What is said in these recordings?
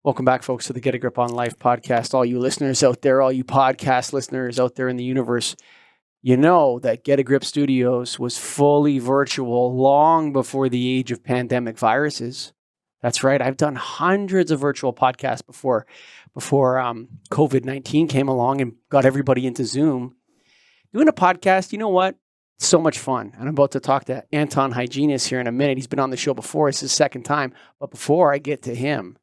Welcome back, folks, to the Get a Grip on Life podcast. All you listeners out there, all you podcast listeners out there in the universe, you know that Get a Grip Studios was fully virtual long before the age of pandemic viruses. That's right. I've done hundreds of virtual podcasts before COVID-19 came along and got everybody into Zoom. Doing a podcast, you know what? It's so much fun. And I'm about to talk to Anton Hyginus here in a minute. He's been on the show before. It's his second time. But before I get to him,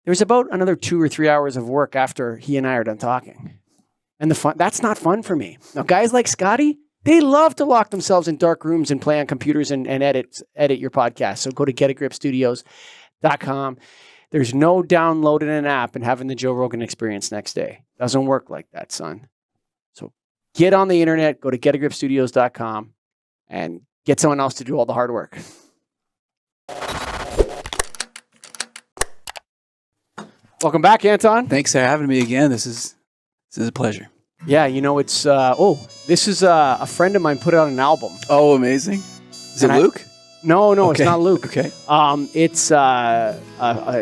there's about another 2 or 3 hours of work after he and I are done talking. And that's not fun for me. Now, guys like Scotty, they love to lock themselves in dark rooms and play on computers and edit your podcast. So go to getagripstudios.com. There's no downloading an app and having the Joe Rogan experience next day. Doesn't work like that, son. So get on the internet, go to getagripstudios.com and get someone else to do all the hard work. Welcome back, Anton. Thanks for having me again. This is a pleasure. Yeah, you know, it's, this is a friend of mine put out an album. Oh, amazing. Is it Luke? No, okay. It's not Luke. Okay.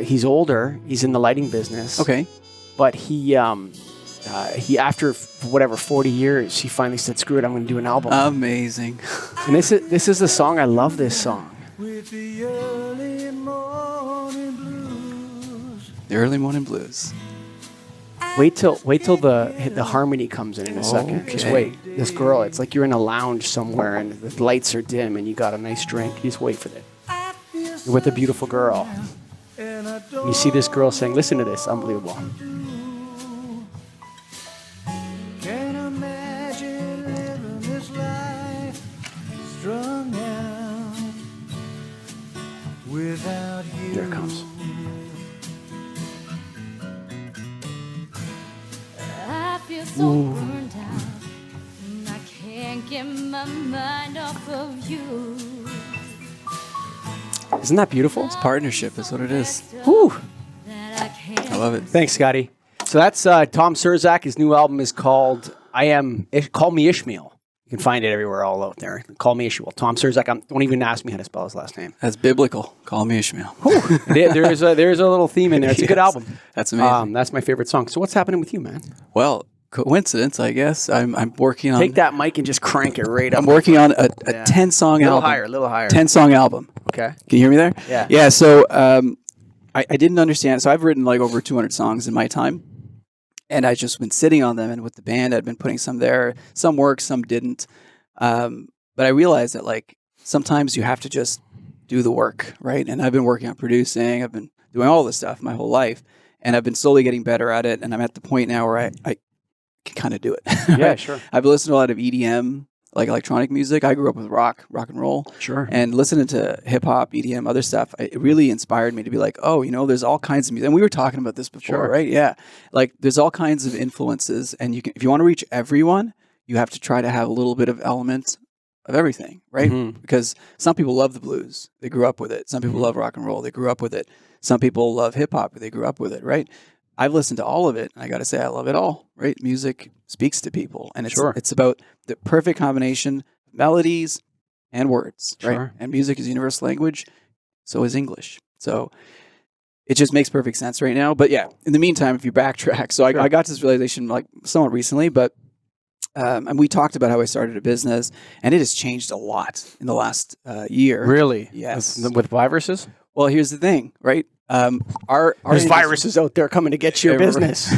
He's older. He's in the lighting business. Okay. But he after whatever 40 years, he finally said, "Screw it, I'm going to do an album." Amazing. And this is the song. I love this song. With the early morning blues. The early morning blues. Wait till the harmony comes in a second. Okay. Just wait. This girl, it's like you're in a lounge somewhere and the lights are dim and you got a nice drink. You just wait for it. You're with a beautiful girl. You see this girl saying, listen to this, unbelievable. Can't imagine living this life strung out without you. There it comes. So burned out, I can't get my mind off of you. Isn't that beautiful? It's partnership. That's what it is. Whew. I love it. Thanks, Scotty. So that's Tom Surzak. His new album is called Call Me Ishmael. You can find it everywhere, all out there. Call Me Ishmael. Tom Surzak. Don't even ask me how to spell his last name. That's biblical. Call me Ishmael. There's a little theme in there. It's a good album. That's amazing. That's my favorite song. So what's happening with you, man? Well, coincidence, I guess. I'm working on. Take that mic and just crank it right up. I'm working on a 10-song album. A little higher. 10-song album. Okay. Can you hear me there? Yeah. Yeah. So I didn't understand. So I've written like over 200 songs in my time, and I just been sitting on them. And with the band, I'd been putting some there. Some worked, some didn't. But I realized that like sometimes you have to just do the work, right? And I've been working on producing. I've been doing all this stuff my whole life, and I've been slowly getting better at it. And I'm at the point now where I can kind of do it. Yeah, sure. I've listened to a lot of EDM, like electronic music. I grew up with rock and roll. Sure. And listening to hip hop, EDM, other stuff, it really inspired me to be like, oh, you know, there's all kinds of music. And we were talking about this before, Sure. right? Yeah. Like there's all kinds of influences, and you can, if you want to reach everyone, you have to try to have a little bit of element of everything, right? Mm-hmm. Because some people love the blues. They grew up with it. Some people love rock and roll. They grew up with it. Some people love hip hop. They grew up with it, right? I've listened to all of it, and I got to say I love it all, right? Music speaks to people, and it's about the perfect combination of melodies and words, right? Sure. And music is universal language, so is English. So it just makes perfect sense right now. But yeah, in the meantime, if you backtrack, so I got to this realization like somewhat recently, but and we talked about how I started a business, and it has changed a lot in the last year. Really? Yes. With viruses? Well, here's the thing, right? There's viruses out there coming to get your business.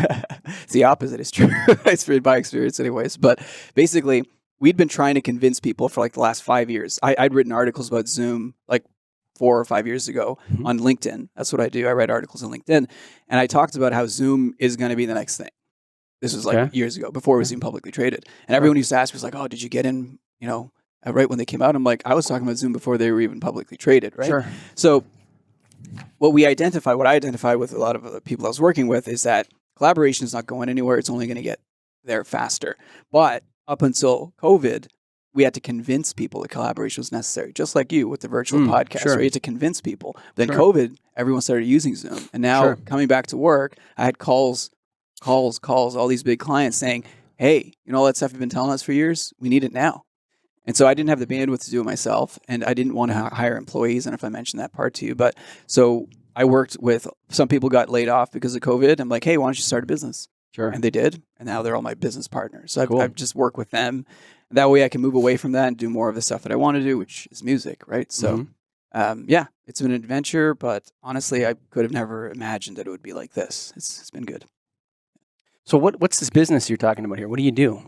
It's the opposite is true. It's by experience anyways. But basically, we'd been trying to convince people for like the last 5 years. I'd written articles about Zoom like 4 or 5 years ago on LinkedIn. That's what I do. I write articles on LinkedIn. And I talked about how Zoom is going to be the next thing. This was like years ago, before it was even publicly traded. And everyone used to ask me, was like, oh, did you get in, you know, right when they came out? I'm like, I was talking about Zoom before they were even publicly traded, right? Sure. So what I identified with a lot of the people I was working with is that collaboration is not going anywhere. It's only going to get there faster. But up until COVID, we had to convince people that collaboration was necessary, just like you with the virtual podcast. Sure. Right? You had to convince people. Then COVID, everyone started using Zoom. And now coming back to work, I had calls, all these big clients saying, hey, you know all that stuff you've been telling us for years? We need it now. And so I didn't have the bandwidth to do it myself, and I didn't want to hire employees. And if I mentioned that part to you, but so I worked with some people got laid off because of COVID. I'm like, hey, why don't you start a business? Sure. And they did. And now they're all my business partners. So Cool. I've just worked with them. That way I can move away from that and do more of the stuff that I want to do, which is music, right? So, yeah, it's been an adventure, but honestly, I could have never imagined that it would be like this. It's been good. So what's this business you're talking about here? What do?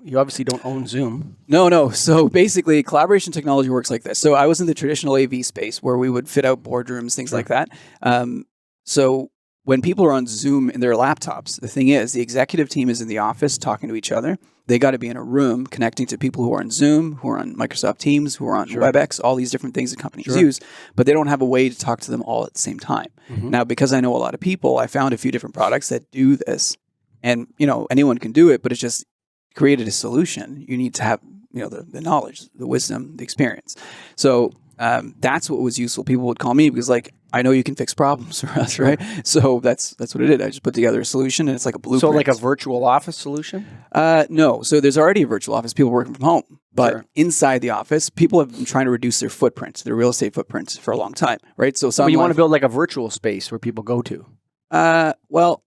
You obviously don't own Zoom. No. So basically, collaboration technology works like this. So I was in the traditional AV space where we would fit out boardrooms, things like that. So when people are on Zoom in their laptops, the thing is, the executive team is in the office talking to each other. They got to be in a room connecting to people who are on Zoom, who are on Microsoft Teams, who are on WebEx, all these different things that companies use, but they don't have a way to talk to them all at the same time. Now, because I know a lot of people, I found a few different products that do this. And, anyone can do it, but it's just created a solution. You need to have, the knowledge, the wisdom, the experience. So that's what was useful. People would call me because I know you can fix problems for us, right? So that's what I did. I just put together a solution and it's like a blueprint. So like a virtual office solution? No. So there's already a virtual office, people working from home. But inside the office, people have been trying to reduce their footprint, their real estate footprint for a long time, right? So you want to build like a virtual space where people go to? Well,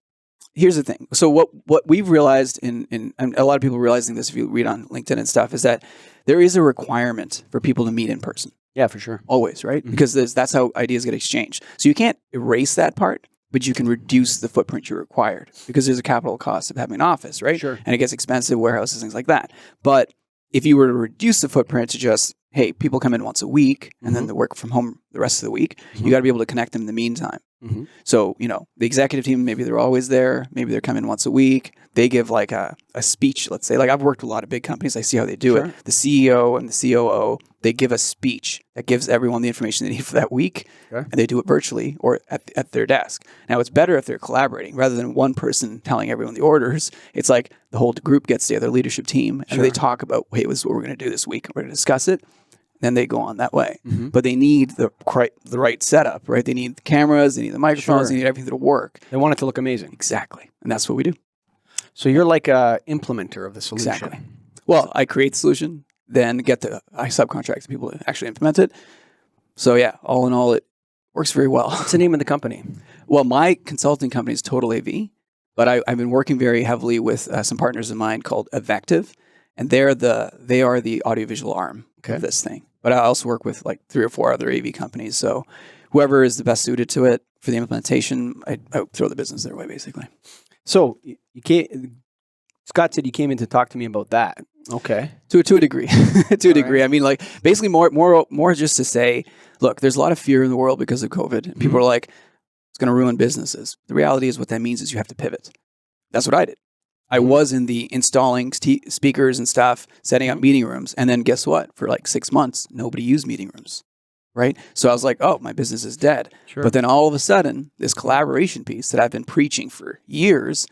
here's the thing. So what we've realized and a lot of people realizing this if you read on LinkedIn and stuff is that there is a requirement for people to meet in person. Yeah, for sure. Always, right? Because that's how ideas get exchanged. So you can't erase that part, but you can reduce the footprint you required because there's a capital cost of having an office, right? Sure. And it gets expensive, warehouses, things like that. But if you were to reduce the footprint to just, hey, people come in once a week and then they work from home the rest of the week, you got to be able to connect them in the meantime. So, the executive team, maybe they're always there. Maybe they're coming once a week. They give like a speech, let's say. Like I've worked with a lot of big companies. I see how they do it. The CEO and the COO, they give a speech that gives everyone the information they need for that week. And they do it virtually or at their desk. Now, it's better if they're collaborating rather than one person telling everyone the orders. It's like the whole group gets together, leadership team, and they talk about, hey, this is what we're going to do this week. We're going to discuss it. Then they go on that way. But they need the right setup, right? They need the cameras, they need the microphones, they need everything to work. They want it to look amazing. Exactly. And that's what we do. So you're like a implementer of the solution. Exactly. Well, I create the solution, then I subcontract the people to actually implement it. So yeah, all in all, it works very well. What's the name of the company? Well, my consulting company is Total AV, but I've been working very heavily with some partners of mine called Evective, and they are the audiovisual arm of this thing. But I also work with like 3 or 4 other AV companies. So whoever is the best suited to it for the implementation, I throw the business their way, basically. So Scott said you came in to talk to me about that. Okay. To a degree. To a degree. I mean, like basically more just to say, look, there's a lot of fear in the world because of COVID. And people are like, it's going to ruin businesses. The reality is what that means is you have to pivot. That's what I did. I was in the installing speakers and stuff, setting up meeting rooms. And then guess what? For like 6 months, nobody used meeting rooms, right? So I was like, oh, my business is dead. Sure. But then all of a sudden, this collaboration piece that I've been preaching for years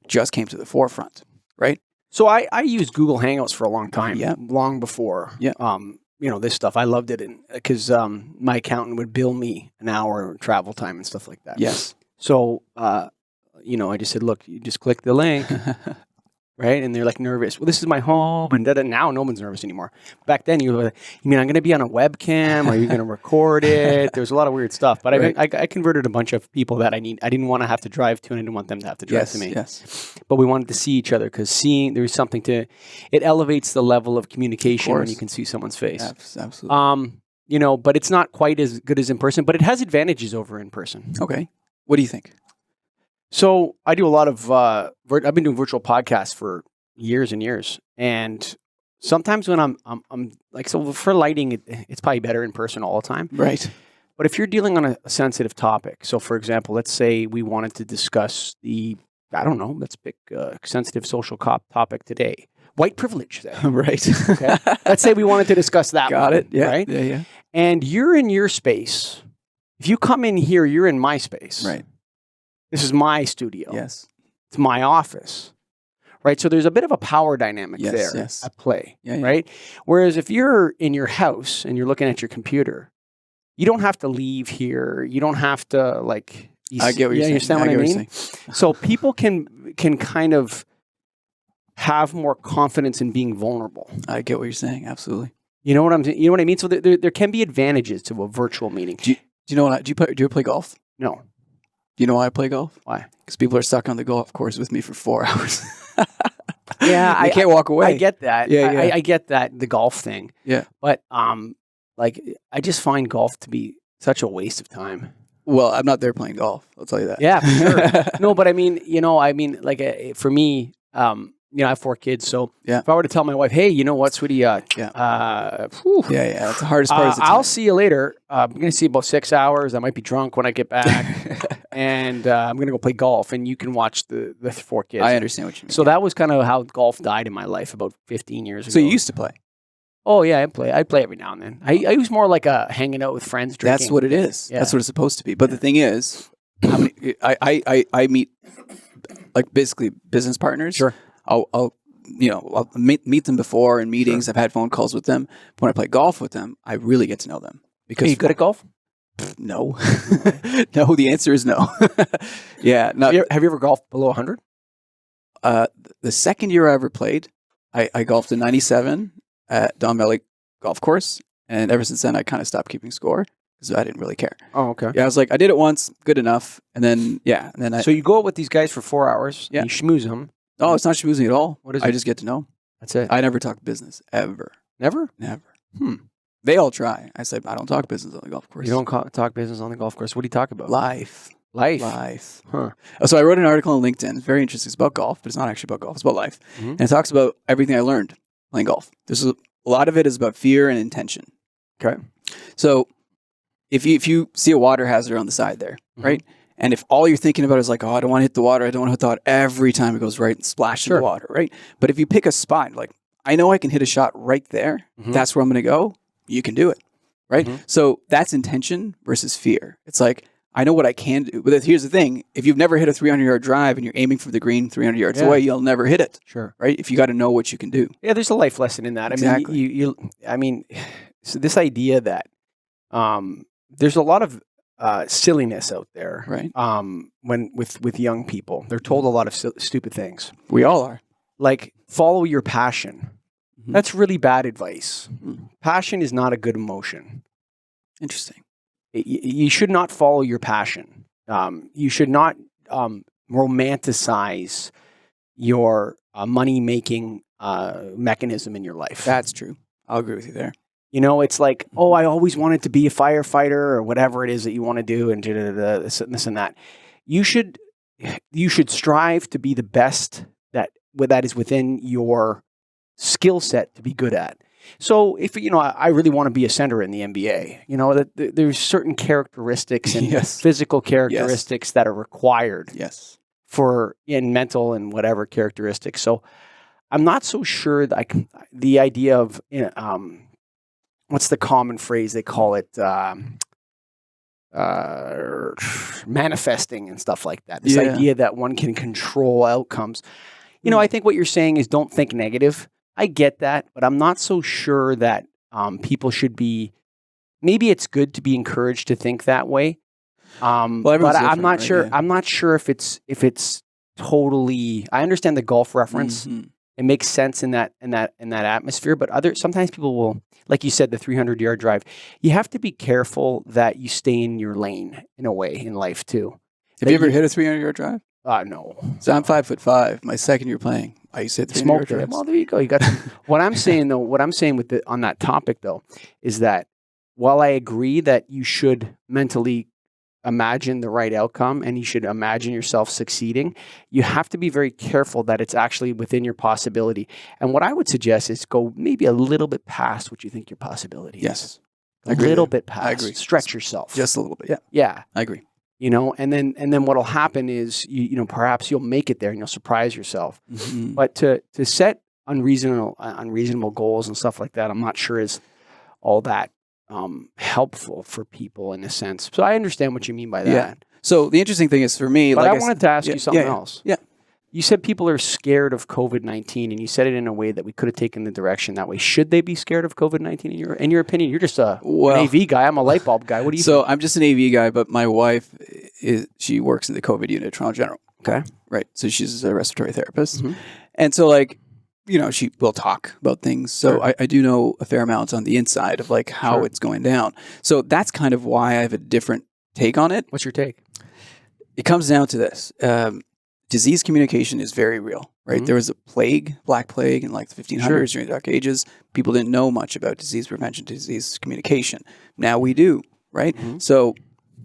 just came to the forefront, right? So I used Google Hangouts for a long time, long before this stuff. I loved it because my accountant would bill me an hour travel time and stuff like that. Yes. So I just said, look, you just click the link, right? And they're like nervous. Well, this is my home, and now no one's nervous anymore. Back then, you were like, you mean I'm going to be on a webcam? Are you going to record it? There's a lot of weird stuff. But I converted a bunch of people that I didn't want to have to drive to, and I didn't want them to have to drive to me. Yes. But we wanted to see each other because there's something to it elevates the level of communication when you can see someone's face. Absolutely. But it's not quite as good as in person, but it has advantages over in person. Okay. What do you think? So I do a lot of, I've been doing virtual podcasts for years and years. And sometimes when I'm like, so for lighting, it's probably better in person all the time. Right. But if you're dealing on a sensitive topic, so for example, let's say we wanted to discuss let's pick a sensitive social topic today. White privilege. Right. Okay. Let's say we wanted to discuss that. Got it. Yeah. Right. Yeah. And you're in your space. If you come in here, you're in my space. Right. This is my studio. Yes. It's my office. Right? So there's a bit of a power dynamic there at play. Yeah. Right? Whereas if you're in your house and you're looking at your computer, you don't have to leave here. You don't have to I get what you're saying. You understand what I mean? So people can kind of have more confidence in being vulnerable. I get what you're saying. Absolutely. You know what I mean? So there can be advantages to a virtual meeting. Do you know what? Do you play golf? No. You know why I play golf? Why? Because people are stuck on the golf course with me for 4 hours. Yeah, I can't walk away. I get that. Yeah, I get that, the golf thing. Yeah. But like I just find golf to be such a waste of time. Well, I'm not there playing golf. I'll tell you that. Yeah, for sure. No, but I mean, like for me, I have 4 kids, so Yeah. if I were to tell my wife, "Hey, you know what, sweetie? Yeah. Whew, Yeah. That's the hardest part. Is the I'll time. see you later. I'm going to see you about 6 hours. I might be drunk when I get back, and I'm going to go play golf, and you can watch the 4 kids." I understand what you mean. So that was kind of how golf died in my life about 15 years ago. So you used to play. Oh yeah, I play every now and then. I was more like a hanging out with friends, drinking. That's what it is. Yeah. That's what it's supposed to be. But the thing is, how many, I meet like basically business partners. Sure. I'll meet them before in meetings. I've had phone calls with them. When I play golf with them, I really get to know them. Because Are you good at golf? No. No, the answer is no. Yeah. Not, Have you ever golfed below 100? the second year I ever played, I golfed in 97 at Don Valley Golf Course. And ever since then, I kind of stopped keeping score because I didn't really care. Oh, okay. Yeah, I was like, I did it once, good enough. And then, So you go out with these guys for 4 hours. Yeah. You schmooze them. oh, it's not schmoozing at all. What is I it? just get to know. That's it. I never talk business, ever. Never? Never. Hmm. They all try. I said, I don't talk business on the golf course. You don't talk business on the golf course. What do you talk about? Life. Life. Huh. So I wrote an article on LinkedIn. It's very interesting. It's about golf, but it's not actually about golf. It's about life. Mhm. And it talks about everything I learned playing golf. A lot of it is about fear and intention. Okay. So if you see a water hazard on the side there, Mhm. right? And if all you're thinking about is like, oh, I don't want to hit the water. I don't want to hit the water every time it goes right and splash in Sure. the water, right? But if you pick a spot, like, I know I can hit a shot right there. Mhm. That's where I'm going to go. You can do it, right? Mhm. So that's intention versus fear. It's like, I know what I can do. But here's the thing. If you've never hit a 300-yard drive and you're aiming for the green 300 yards Yeah. away, you'll never hit it, Sure. right? If you got to know what you can do. Yeah, there's a life lesson in that. Exactly. I mean, so this idea that there's a lot of silliness out there, Right. when with young people, they're told a lot of stupid things, We all are. like follow your passion. Mhm. That's really bad advice. Mhm. Passion is not a good emotion. Interesting. You should not follow your passion. You should not romanticize your money-making mechanism in your life. That's true. I'll agree with you there. It's like, oh, I always wanted to be a firefighter or whatever it is that you want to do, and this and that. You should strive to be the best that is within your skill set to be good at. So if I really want to be a center in the NBA, that there's certain characteristics and Yes. physical characteristics that are required Yes. in mental and whatever characteristics. So I'm not so sure that the idea of what's the common phrase they call it, manifesting and stuff like that. This Yeah. idea that one can control outcomes. I think what you're saying is don't think negative. I get that, but I'm not so sure that people should be. Maybe it's good to be encouraged to think that way. But everyone's I'm not different, sure. right? Yeah. I'm not sure if it's totally. I understand the golf reference. Mhm. It makes sense in that atmosphere. But sometimes people will, like you said, the 300-yard drive. You have to be careful that you stay in your lane in a way in life too. Have you ever hit a 300-yard drive? No. So I'm 5'5". My second year playing, I used to hit 300-yard Smoked it. drives. Well, there you go. You got what I'm saying though. What I'm saying on that topic though is that while I agree that you should mentally imagine the right outcome and you should imagine yourself succeeding, you have to be very careful that it's actually within your possibility. And what I would suggest is go maybe a little bit past what you think your possibility is. Yes. I A agree little with bit you. past. I agree. Stretch yourself. Just a little bit. Yeah, yeah. I agree. And then what'll happen is you perhaps you'll make it there and you'll surprise yourself. Mhm. But to set unreasonable goals and stuff like that, I'm not sure is all that helpful for people in a sense. So I understand what you mean by that. Yeah. So the interesting thing is for me, But like I wanted to ask yeah, you something yeah, else. yeah. You said people are scared of COVID-19, and you said it in a way that we could have taken the direction that way. Should they be scared of COVID-19 in your opinion? You're just an AV guy. I'm a light bulb guy. What do you So think? I'm just an AV guy, but my wife she works in the COVID unit at Toronto General. Okay. Right. So she's a respiratory therapist. Mhm. And so she will talk about things. So Sure. I do know a fair amount on the inside of like how Sure. it's going down. So that's kind of why I have a different take on it. What's your take? it comes down to this. Disease communication is very real, right? Mhm. There was a plague, Black Plague in like the 1500s during the Dark Ages. People didn't know much about disease prevention, disease communication. Now we do, right? Mhm. So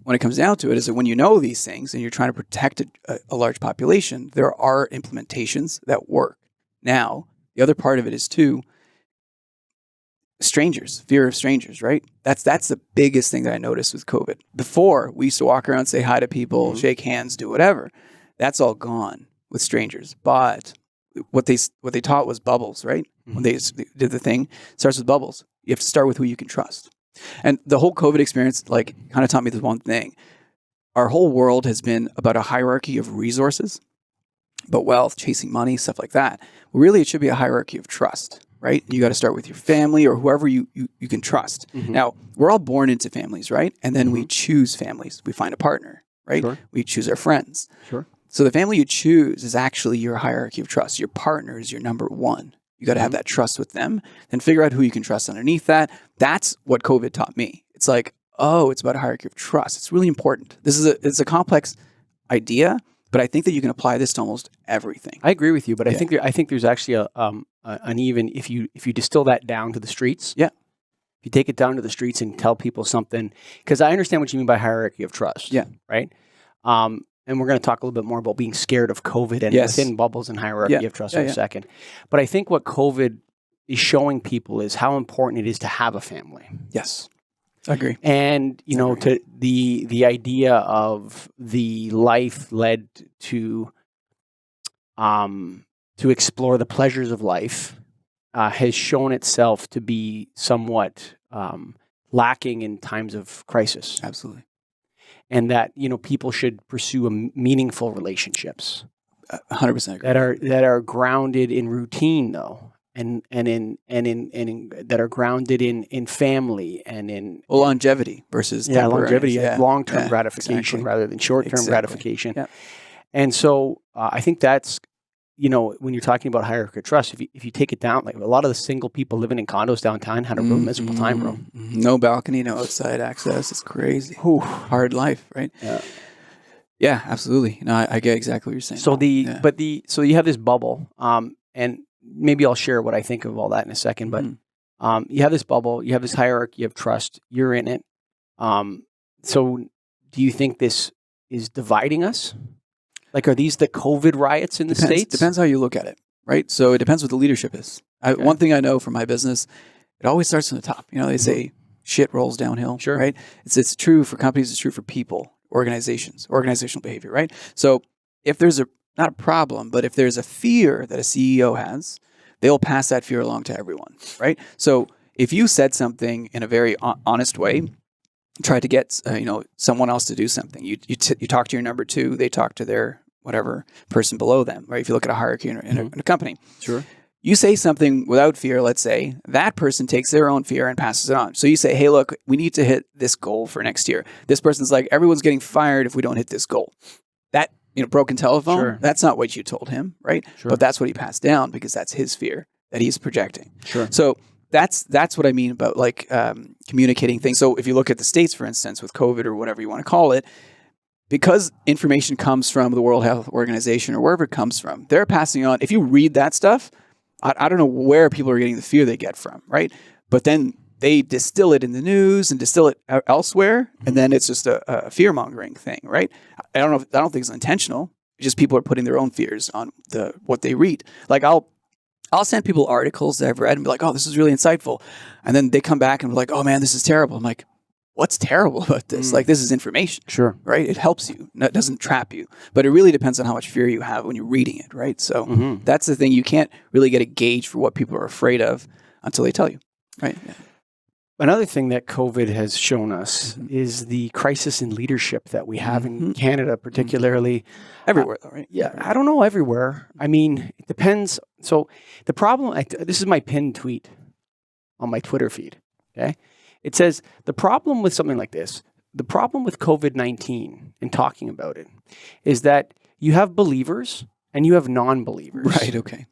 when it comes down to it is that when you know these things and you're trying to protect a large population, there are implementations that work. Now, the other part of it is too, strangers, fear of strangers, right? That's the biggest thing that I noticed with COVID. Before, we used to walk around, say hi to people, shake hands, do whatever. That's all gone with strangers. But what they taught was bubbles, right? When they did the thing, it starts with bubbles. You have to start with who you can trust. And the whole COVID experience, like, kind of taught me this one thing. Our whole world has been about a hierarchy of resources, but wealth, chasing money, stuff like that. Well, really, it should be a hierarchy of trust, right? You got to start with your family or whoever you can trust. Now, we're all born into families, right? And then we choose families. We find a partner, right? Sure. We choose our friends. Sure. So the family you choose is actually your hierarchy of trust. Your partner is your number one. You got to have that trust with them. Then figure out who you can trust underneath that. That's what COVID taught me. It's like, oh, it's about a hierarchy of trust. It's really important. It's a complex idea, but I think that you can apply this to almost everything. I agree with you, but I think there's actually an even if you distill that down to the streets. Yeah. If you take it down to the streets and tell people something, because I understand what you mean by hierarchy of trust. Yeah. Right. And we're going to talk a little bit more about being scared of COVID and within bubbles and hierarchy of trust in a second. But I think what COVID is showing people is how important it is to have a family. Yes. I agree. And, to the idea of the life led to explore the pleasures of life has shown itself to be somewhat lacking in times of crisis. Absolutely. And that, people should pursue meaningful relationships 100% agree. that are grounded in routine, though, and in that are grounded in family and in longevity versus longevity, long term Yeah, gratification exactly. rather than short term Exactly. gratification. Yeah. And so I think that's when you're talking about hierarchy of trust, if you take it down, like a lot of the single people living in condos downtown had a real miserable time, bro. No balcony, no outside access. It's crazy. Hard life, right? Yeah. Yeah, absolutely. No, I get exactly what you're saying. So so you have this bubble, and maybe I'll share what I think of all that in a second. But you have this bubble, you have this hierarchy of trust. You're in it. So do you think this is dividing us? Like, are these the COVID riots in the States? Depends how you look at it, right? So it depends what the leadership is. One thing I know from my business, it always starts from the top. They say shit rolls downhill, right? It's true for companies. It's true for people, organizations, organizational behavior, right? So if there's not a problem, but if there's a fear that a CEO has, they'll pass that fear along to everyone, right? So if you said something in a very honest way, try to get someone else to do something. You talk to your number two, they talk to their whatever person below them, right? If you look at a hierarchy in a company, Sure. You say something without fear. Let's say that person takes their own fear and passes it on. So you say, "Hey, look, we need to hit this goal for next year." This person's like, "Everyone's getting fired if we don't hit this goal." That broken telephone. Sure. That's not what you told him, right? Sure. But that's what he passed down because that's his fear that he's projecting. Sure. So that's what I mean about communicating things. So if you look at the States, for instance, with COVID or whatever you want to call it, because information comes from the World Health Organization or wherever it comes from, they're passing on. If you read that stuff, I don't know where people are getting the fear they get from, right? But then they distill it in the news and distill it elsewhere, and then it's just a fear-mongering thing, right? I don't think it's intentional. It's just people are putting their own fears on what they read. Like I'll send people articles that I've read and be like, "Oh, this is really insightful," and then they come back and be like, "Oh man, this is terrible." I'm like, "What's terrible about this? Like, this is information." Sure. Right? It helps you. It doesn't trap you. But it really depends on how much fear you have when you're reading it, right? So that's the thing. You can't really get a gauge for what people are afraid of until they tell you, right? Yeah. Another thing that COVID has shown us is the crisis in leadership that we have in Canada, particularly. Everywhere, though, right? Yeah, I don't know everywhere. I mean, it depends. So the problem, this is my pinned tweet on my Twitter feed, okay? It says, the problem with something like this, the problem with COVID-19 and talking about it is that you have believers and you have non-believers. Right, okay.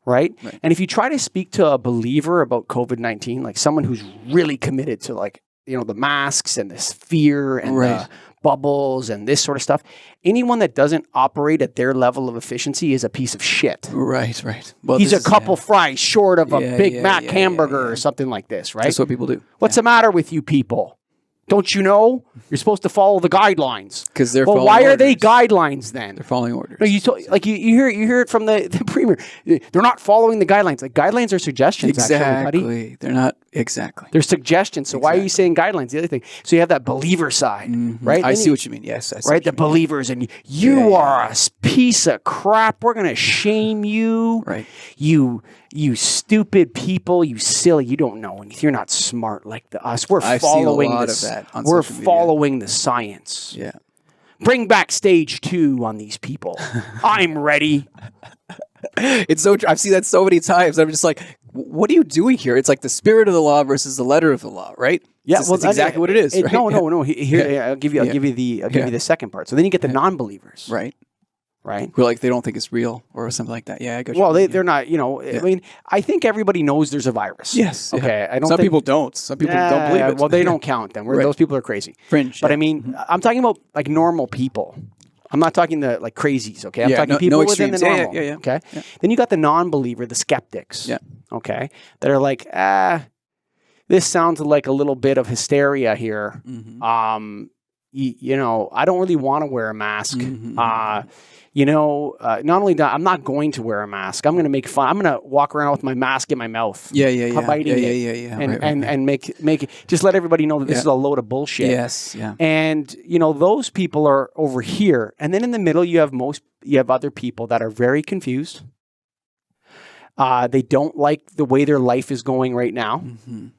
Right? Right. And if you try to speak to a believer about COVID-19, like someone who's really committed to like the masks and this fear and Right. the bubbles and this sort of stuff. Anyone that doesn't operate at their level of efficiency is a piece of shit. Right. Well, He's a this is- couple fries short of a Yeah, Big yeah, Mac yeah, hamburger yeah. or something like this, right? That's what people do. What's the matter with you people? Don't you know you're supposed to follow the guidelines? Because they're Well, following why are they orders. guidelines then? They're following orders. No, you hear it from the premier. They're not following the guidelines. Like guidelines are suggestions, actually, buddy. Exactly. They're not exactly. They're suggestions. So why are you saying guidelines? The other thing. So you have that believer side, right? I Then see what you mean. Yes. I see right? what The you mean. believers, and you are a piece of crap. We're gonna shame you. Right. You stupid people. You silly. You don't know anything. You're not smart like us. We're I've seen a following lot this. of that on We're social media. following the science. Yeah. Bring back stage 2 on these people. I'm ready. It's so I've seen that so many times. I'm just like, what are you doing here? It's like the spirit of the law versus the letter of the law, right? Yeah, It's exactly what it is. Right? No. Here, Yeah. I'll give you the second part. So then you get the non-believers, Right. right? Who like they don't think it's real or something like that. Yeah, I got you. Well, they're not. I mean, I think everybody knows there's a virus. Yes. yeah. Okay. I don't. Some think, people don't. Some people don't believe it. Well, they don't count them. Right. Those people are crazy. Fringe. But yeah. I mean, I'm talking about like normal people. I'm not talking the like crazies. Okay. I'm Yeah, talking no people within the extremes. Yeah, normal. yeah. Okay. Then you got the non-believer, the skeptics. Yeah. Okay. That are like, this sounds like a little bit of hysteria here. Mhm. I don't really want to wear a mask. Mhm. Not only that, I'm not going to wear a mask. I'm going to make fun. I'm going to walk around with my mask in my mouth. Yeah. Biting yeah, it. yeah. And, Right, and make it, just let everybody know that this Yeah. is a load of bullshit. Yes. Yeah. And those people are over here, and then in the middle you have other people that are very confused. They don't like the way their life is going right now. Mhm.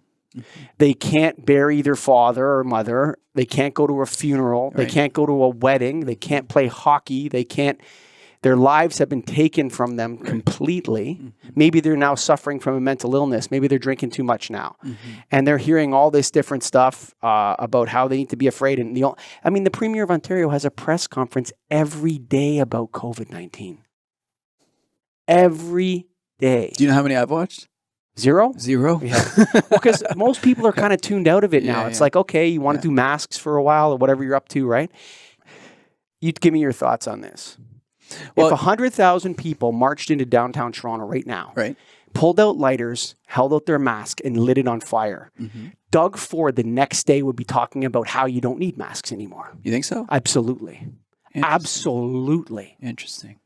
They can't bury their father or mother. They can't go to a funeral. They Right. can't go to a wedding. They can't play hockey. Their lives have been taken from them completely. Maybe they're now suffering from a mental illness. Maybe they're drinking too much now. And they're hearing all this different stuff about how they need to be afraid. And the Premier of Ontario has a press conference every day about COVID-19. Every day. Do you know how many I've watched? 0? 0. Yeah. Because most people are kind of tuned out of it now. Yeah, It's yeah. like, okay, you want to do masks for a while or whatever you're up to, right? You give me your thoughts on this. Well- If 100,000 people marched into downtown Toronto right now, Right. pulled out lighters, held out their mask, and lit it on fire, Doug Ford the next day would be talking about how you don't need masks anymore. You think so? Absolutely. Interesting. Absolutely. Interesting.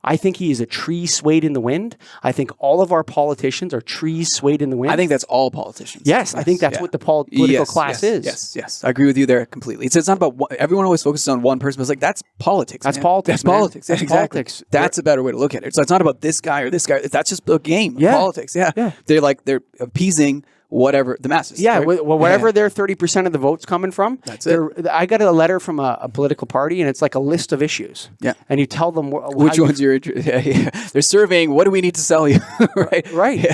I think he is a tree swayed in the wind. I think all of our politicians are trees swayed in the wind. I think that's all politicians. Yes, I think that's yeah. what the political class is. Yes. I agree with you there completely. It's not about everyone always focuses on one person, but it's like that's politics. That's man. politics, That's man. politics. That's exactly. politics. That's a better way to look at it. So it's not about this guy or this guy. That's just a game. Of Yeah. Politics. Yeah. Yeah. They're appeasing whatever the masses. Yeah, right? wherever their 30% of the votes coming from. That's it. I got a letter from a political party, and it's like a list of issues. Yeah. And you tell them Which ones you're interested? Yeah. They're surveying. What do we need to sell you? right. Right.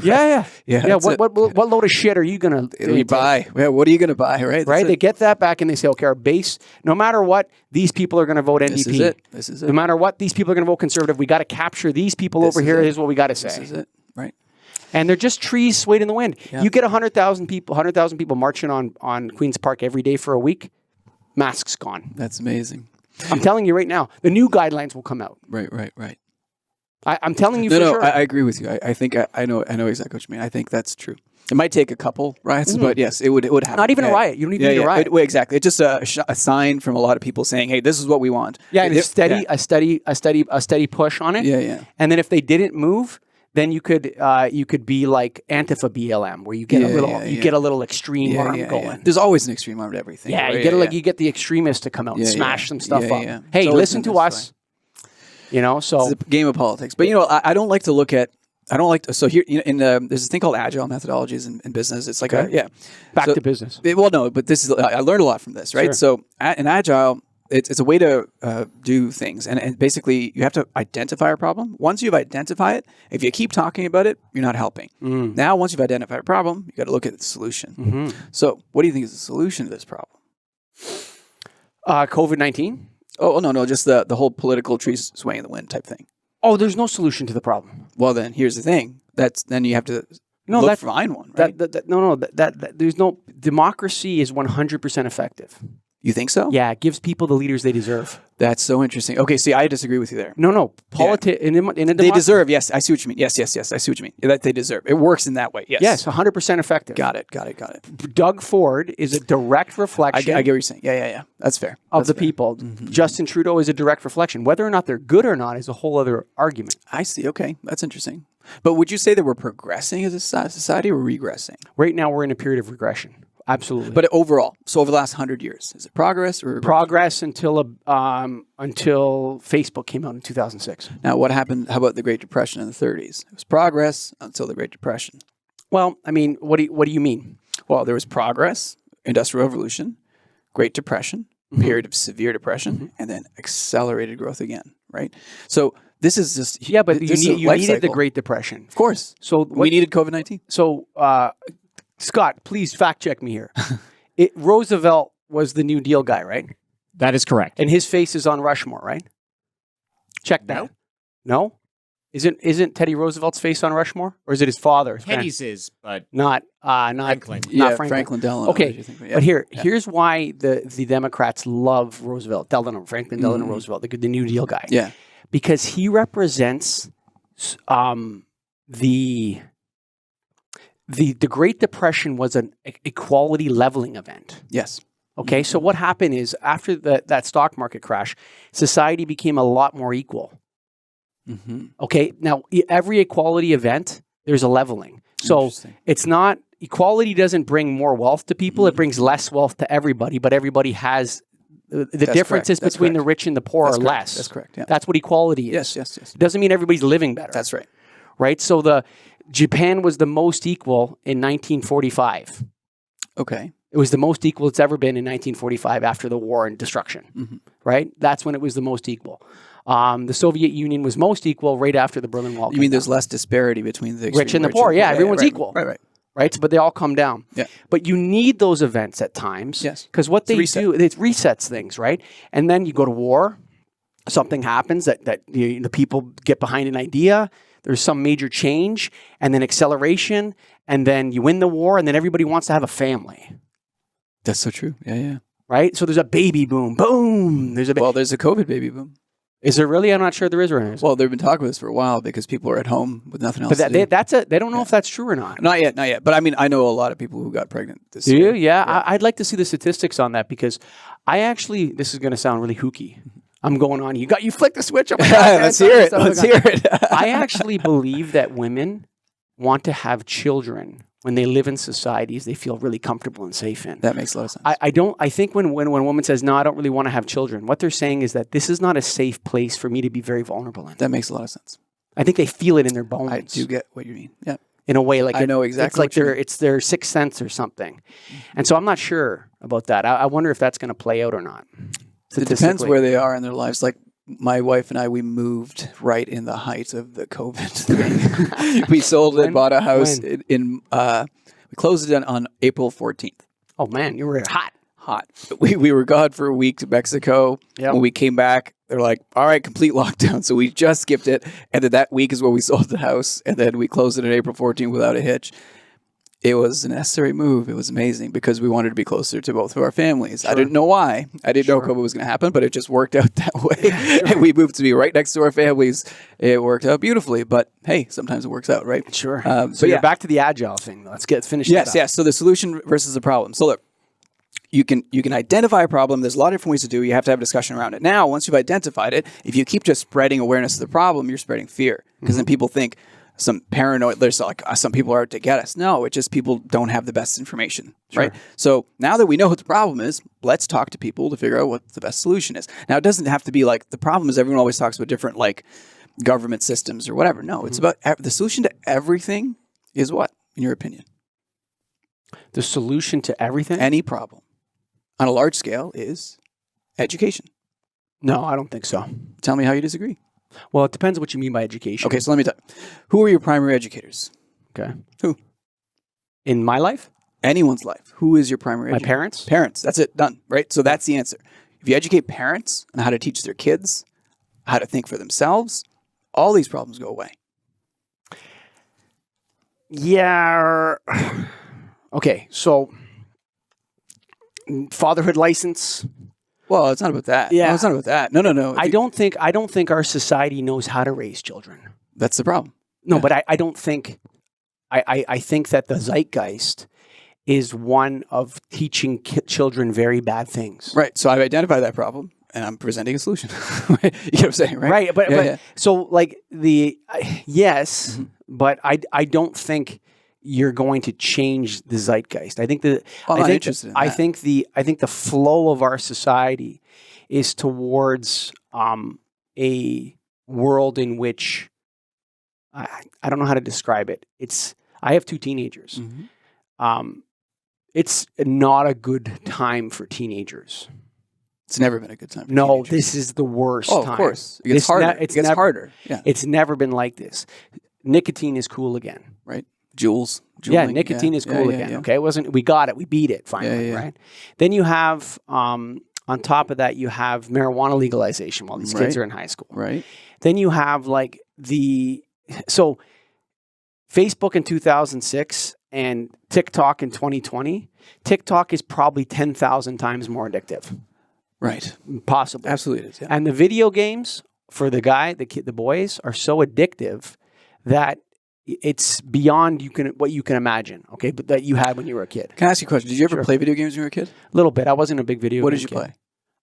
Yeah. Yeah. that's it. What load of shit are you gonna buy? Yeah. What are you going to buy? Right. That's Right. it. They get that back, and they say, okay, our base. No matter what, these people are going to vote NDP. This is it. This is No it. matter what, these people are going to vote Conservative. We got to capture these people This over is here. it. Is what we got to say. This is it. Right. And they're just trees swayed in the wind. Yeah. You get 100,000 people marching on Queen's Park every day for a week. Masks gone. That's amazing. I'm telling you right now, the new guidelines will come out. Right. I'm telling you No, for no, sure. I agree with you. I think I know exactly what you mean. I think that's true. It might take a couple riots, but yes, it would happen. Not even a Yeah. riot. You don't even need a riot. Exactly. It's just a sign from a lot of people saying, "Hey, this is what we want." Yeah, and It- a steady push on it. Yeah. And then if they didn't move, then you could be like Antifa BLM, where you get a little extreme arm going. There's always an extreme arm to everything. Yeah, right? you get the extremists to come out and Yeah, smash yeah. some stuff Yeah, up. yeah. Hey, It's always listen been to this us. So It's a game of politics. But I don't like to look at. I don't like to. So here, there's this thing called agile methodologies in business. It's like back to business. Well, no, but this is I learned a lot from this, right? Sure. So in agile, it's a way to do things, and basically you have to identify a problem. Once you've identified it, if you keep talking about it, you're not helping. Now, once you've identified a problem, you got to look at the solution. So, what do you think is the solution to this problem? COVID-19. Oh no, just the whole political trees swaying in the wind type thing. Oh, there's no solution to the problem. Well, then here's the thing. Then you have to No, look that- find one, right? That there's no democracy is 100% effective. You think so? Yeah, it gives people the leaders they deserve. That's so interesting. Okay, see, I disagree with you there. No, Yeah. in a They democracy, deserve, yes, I see what you mean. Yes, I see what you mean. That they deserve. It works in that way, yes. Yes, 100% effective. Got it. Doug Ford is a direct I reflection get what you're saying. Yeah. That's fair. of That's the fair. people. Justin Trudeau is a direct reflection. Whether or not they're good or not is a whole other argument. I see. Okay, that's interesting. But would you say that we're progressing as a society or regressing? Right now, we're in a period of regression. Absolutely. But overall, so over the last 100 years, is it progress or regression? progress until Facebook came out in 2006. Now, what happened? How about the Great Depression in the 30s? It was progress until the Great Depression. Well, I mean, what do you mean? Well, there was progress, Industrial Revolution, Great Depression, period of severe depression, and then accelerated growth again, right? So this is just Yeah, but this you is a life needed the cycle. Great Depression. Of course, So we needed COVID-19. So Scott, please fact check me here. Roosevelt was the New Deal guy, right? That is correct. And his face is on Rushmore, right? Check that. No? Isn't Teddy Roosevelt's face on Rushmore, or is it his father? Teddy's is, but Not Franklin. Not Franklin Delano. Okay, what you think, but here's why the Democrats love Roosevelt, Franklin Delano Roosevelt, the New Deal guy. Yeah. Because he represents the Great Depression was an equality leveling event. Yes. Okay, so what happened is after that stock market crash, society became a lot more equal. Okay, now every equality event, there's a leveling. So Interesting. it's not, equality doesn't bring more wealth to people, it brings less wealth to everybody, but everybody has, the differences correct. That's between the correct. rich and the poor That's are correct. less. That's correct, yeah. That's what equality is. Yes. It doesn't mean everybody's living better. That's right. Right? So Japan was the most equal in 1945. Okay. It was the most equal it's ever been in 1945 after the war and destruction. Right? That's when it was the most equal. The Soviet Union was most equal right after the Berlin Wall. You mean there's less disparity between the Rich extreme and the poor? Yeah, everyone's right, equal. Right. Right? But they all come down. Yeah. But you need those events at times. Yes. Because what they reset. do, it resets things, right? And then you go to war, something happens that the people get behind an idea, there's some major change, and then acceleration, and then you win the war, and then everybody wants to have a family. That's so true. Yeah. Right? So there's a baby boom. Boom! There's a Well, there's a COVID baby boom. Is there really? I'm not sure there is or not. Well, they've been talking about this for a while because people are at home with nothing else But to do. they don't know if that's true or not. Not yet. But I mean, I know a lot of people who got pregnant this Do year. you? Yeah. I'd like to see the statistics on that because I actually, this is going to sound really hooky. I'm going on. You flicked the switch. Oh my God, man. Let's hear it. So- Let's hear it. I actually believe that women want to have children when they live in societies they feel really comfortable and safe in. That makes a lot of sense. I think when a woman says, no, I don't really want to have children, what they're saying is that this is not a safe place for me to be very vulnerable in. That makes a lot of sense. I think they feel it in their bones. I do get what you mean. Yeah. In a way, like I know exactly it's like what you mean. it's their sixth sense or something. And so I'm not sure about that. I wonder if that's going to play out or not. It depends statistically. where they are in their lives. Like my wife and I, we moved right in the height of the COVID thing. We sold it, bought a house we closed it on April 14th. Oh man, you were hot. We were gone for a week to Mexico. Yep. When we came back, they're like, all right, complete lockdown. So we just skipped it. And then that week is where we sold the house. And then we closed it on April 14th without a hitch. It was a necessary move. It was amazing because we wanted to be closer to both of our families. I didn't know why. I didn't know COVID was going to happen, but it just worked out that way. And we moved to be right next to our families. It worked out beautifully. But hey, sometimes it works out, right? Sure. So So you're back to the agile thing. Let's finish that up. Yes. So the solution versus the problem. So look, you can identify a problem. There's a lot of different ways to do it. You have to have a discussion around it. Now, once you've identified it, if you keep just spreading awareness of the problem, you're spreading fear. Because then people think some paranoid, there's like some people are out to get us. No, it's just people don't have the best information, right? So now that we know what the problem is, let's talk to people to figure out what the best solution is. Now, it doesn't have to be like the problem is everyone always talks about different like government systems or whatever. No, it's about the solution to everything is what, in your opinion? The solution to everything? Any problem on a large scale is education. No, I don't think so. Tell me how you disagree. Well, it depends what you mean by education. Okay, so let me tell you. Who are your primary educators? Okay. Who? In my life? Anyone's life. Who is your primary My educator? parents? Parents. That's it. Done. Right? So that's the answer. If you educate parents on how to teach their kids, how to think for themselves, all these problems go away. Yeah. Okay. So, fatherhood license. Well, it's not about that. Yeah. No, it's not about that. No. I don't think our society knows how to raise children. That's the problem. No, Yeah. but I don't think. I think that the zeitgeist is one of teaching children very bad things. Right. So I've identified that problem, and I'm presenting a solution. You know what I'm saying, right? Right. But, Yeah, but yeah. so like yes, Mm-hmm. but I don't think you're going to change the zeitgeist. I think that I'm I not think interested in I that. think the flow of our society is towards a world in which I don't know how to describe it. I have two teenagers. Mhm. It's not a good time for teenagers. It's never been a good time. For No, teenagers. this is the worst Oh, time. of course. It gets This harder. ne- It it's gets never- harder. Yeah. It's never been like this. Nicotine is cool again. Right. Juuls. Yeah, Juuling, nicotine is cool again. yeah. Okay, it wasn't. We got it. We beat it finally. Yeah. Right. Then you have on top of that, you have marijuana legalization while these kids Right. are in high school. Right. Then you have like so Facebook in 2006 and TikTok in 2020. TikTok is probably 10,000 times more addictive, Right. possibly. Absolutely. It is, yeah. And the video games for the boys are so addictive that it's beyond what you can imagine. Okay, but that you had when you were a kid. Can I ask you a question? Did you ever Sure. play video games when you were a kid? A little bit. I wasn't a big video. What game did you kid. play?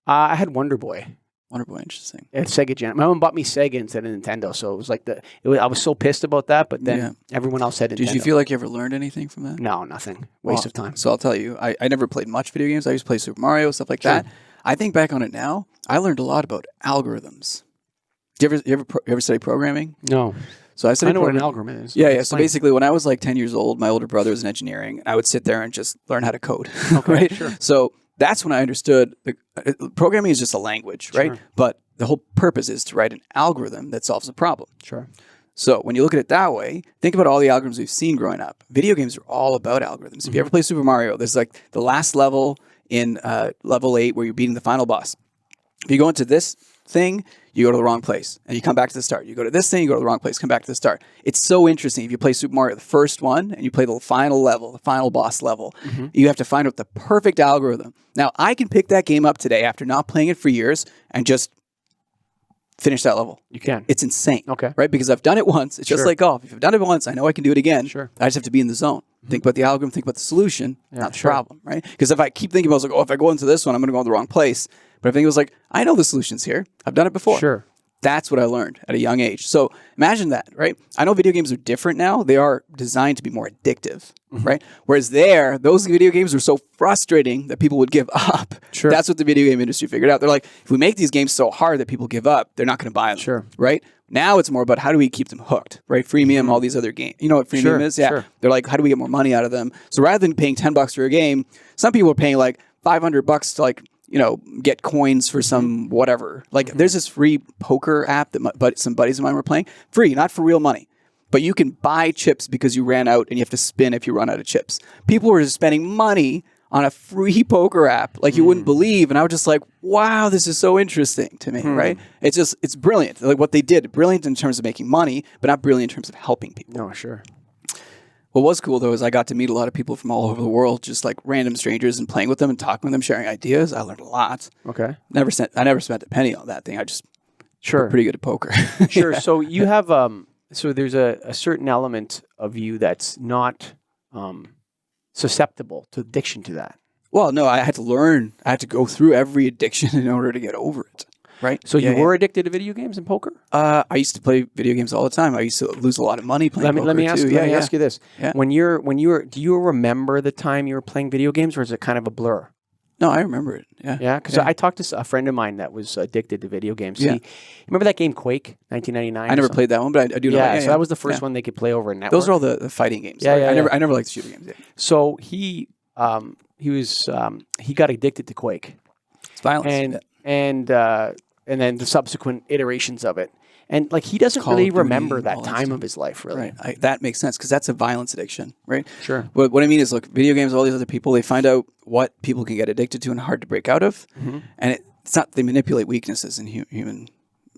I had Wonder Boy. Wonder Boy. Interesting. At Sega Gen. My mom bought me Sega instead of Nintendo, so it was like I was so pissed about that. But then Yeah. everyone else said Nintendo. Did you feel like you ever learned anything from that? No, nothing. Waste Well, of time. So I'll tell you, I never played much video games. I used to play Super Mario, stuff like Sure. that. I think back on it now, I learned a lot about algorithms. Do you ever study programming? No, So I studied I know what an programming. algorithm is. Yeah. So Explain. basically, when I was like 10 years old, my older brother was in engineering, and I would sit there and just learn how to code. Okay, right? sure. So that's when I understood programming is just a language, right? Sure. But the whole purpose is to write an algorithm that solves a problem. Sure. So when you look at it that way, think about all the algorithms we've seen growing up. Video games are all about algorithms. If you ever play Super Mario, there's like the last level in level 8 where you're beating the final boss. If you go into this thing, you go to the wrong place and you come back to the start. You go to this thing, you go to the wrong place, come back to the start. It's so interesting. If you play Super Mario, the first one, and you play the final level, the final boss level, you have to find out the perfect algorithm. Now, I can pick that game up today after not playing it for years and just finish that level. You can. It's insane. Okay. Right? Because I've done it once. It's just Sure. like golf. If I've done it once, I know I can do it again. Sure. I just have to be in the zone. Think about the algorithm, think about the solution, not the sure. problem, right? Because if I keep thinking about, if I go into this one, I'm going to go in the wrong place. But I think it was like, I know the solution's here. I've done it before. Sure. That's what I learned at a young age. So imagine that, right? I know video games are different now. They are designed to be more addictive, right? Whereas those video games were so frustrating that people would give up. Sure. That's what the video game industry figured out. They're like, if we make these games so hard that people give up, they're not going to buy them. Sure. Right? Now it's more about how do we keep them hooked, right? Freemium, all these other games. You know what freemium Sure, is? Yeah. sure. They're like, how do we get more money out of them? So rather than paying $10 for a game, some people are paying like $500 to like, get coins for some whatever. Like there's this free poker app that some buddies of mine were playing. Free, not for real money. But you can buy chips because you ran out and you have to spin if you run out of chips. People were just spending money on a free poker app like you wouldn't believe. And I was just like, wow, this is so interesting to me, right? It's brilliant. Like what they did, brilliant in terms of making money, but not brilliant in terms of helping people. No, sure. What was cool though is I got to meet a lot of people from all over the world, just like random strangers, and playing with them and talking with them, sharing ideas. I learned a lot. Okay. I never spent a penny on that thing. I just Sure. pretty good at poker. Sure. Yeah. So you have so there's a certain element of you that's not susceptible to addiction to that. Well, no, I had to learn. I had to go through every addiction in order to get over it. Right. So you Yeah, were addicted to video games and poker? I used to play video games all the time. I used to lose a lot of money playing poker Let me too. ask you this. Yeah. When you were do you remember the time you were playing video games, or is it kind of a blur? No, I remember it. Yeah. Yeah, because I talked to a friend of mine that was addicted to video games. Yeah. Remember that game Quake, 1999? I never played that one, but I do know. Yeah, so that was the first Yeah. one they could play over a network. Those are all the fighting games. Yeah, Like, yeah, I never liked the shooting games. Yeah. So he got addicted to Quake, It's violence. and then the subsequent iterations of it, and like he doesn't Call of really Duty, remember all that that time stuff. of his life, really. Right. That makes sense because that's a violence addiction, right? Sure. But what I mean is, look, video games, all these other people, they find out what people can get addicted to and hard to break out of. Mm-hmm. And it's not, they manipulate weaknesses in human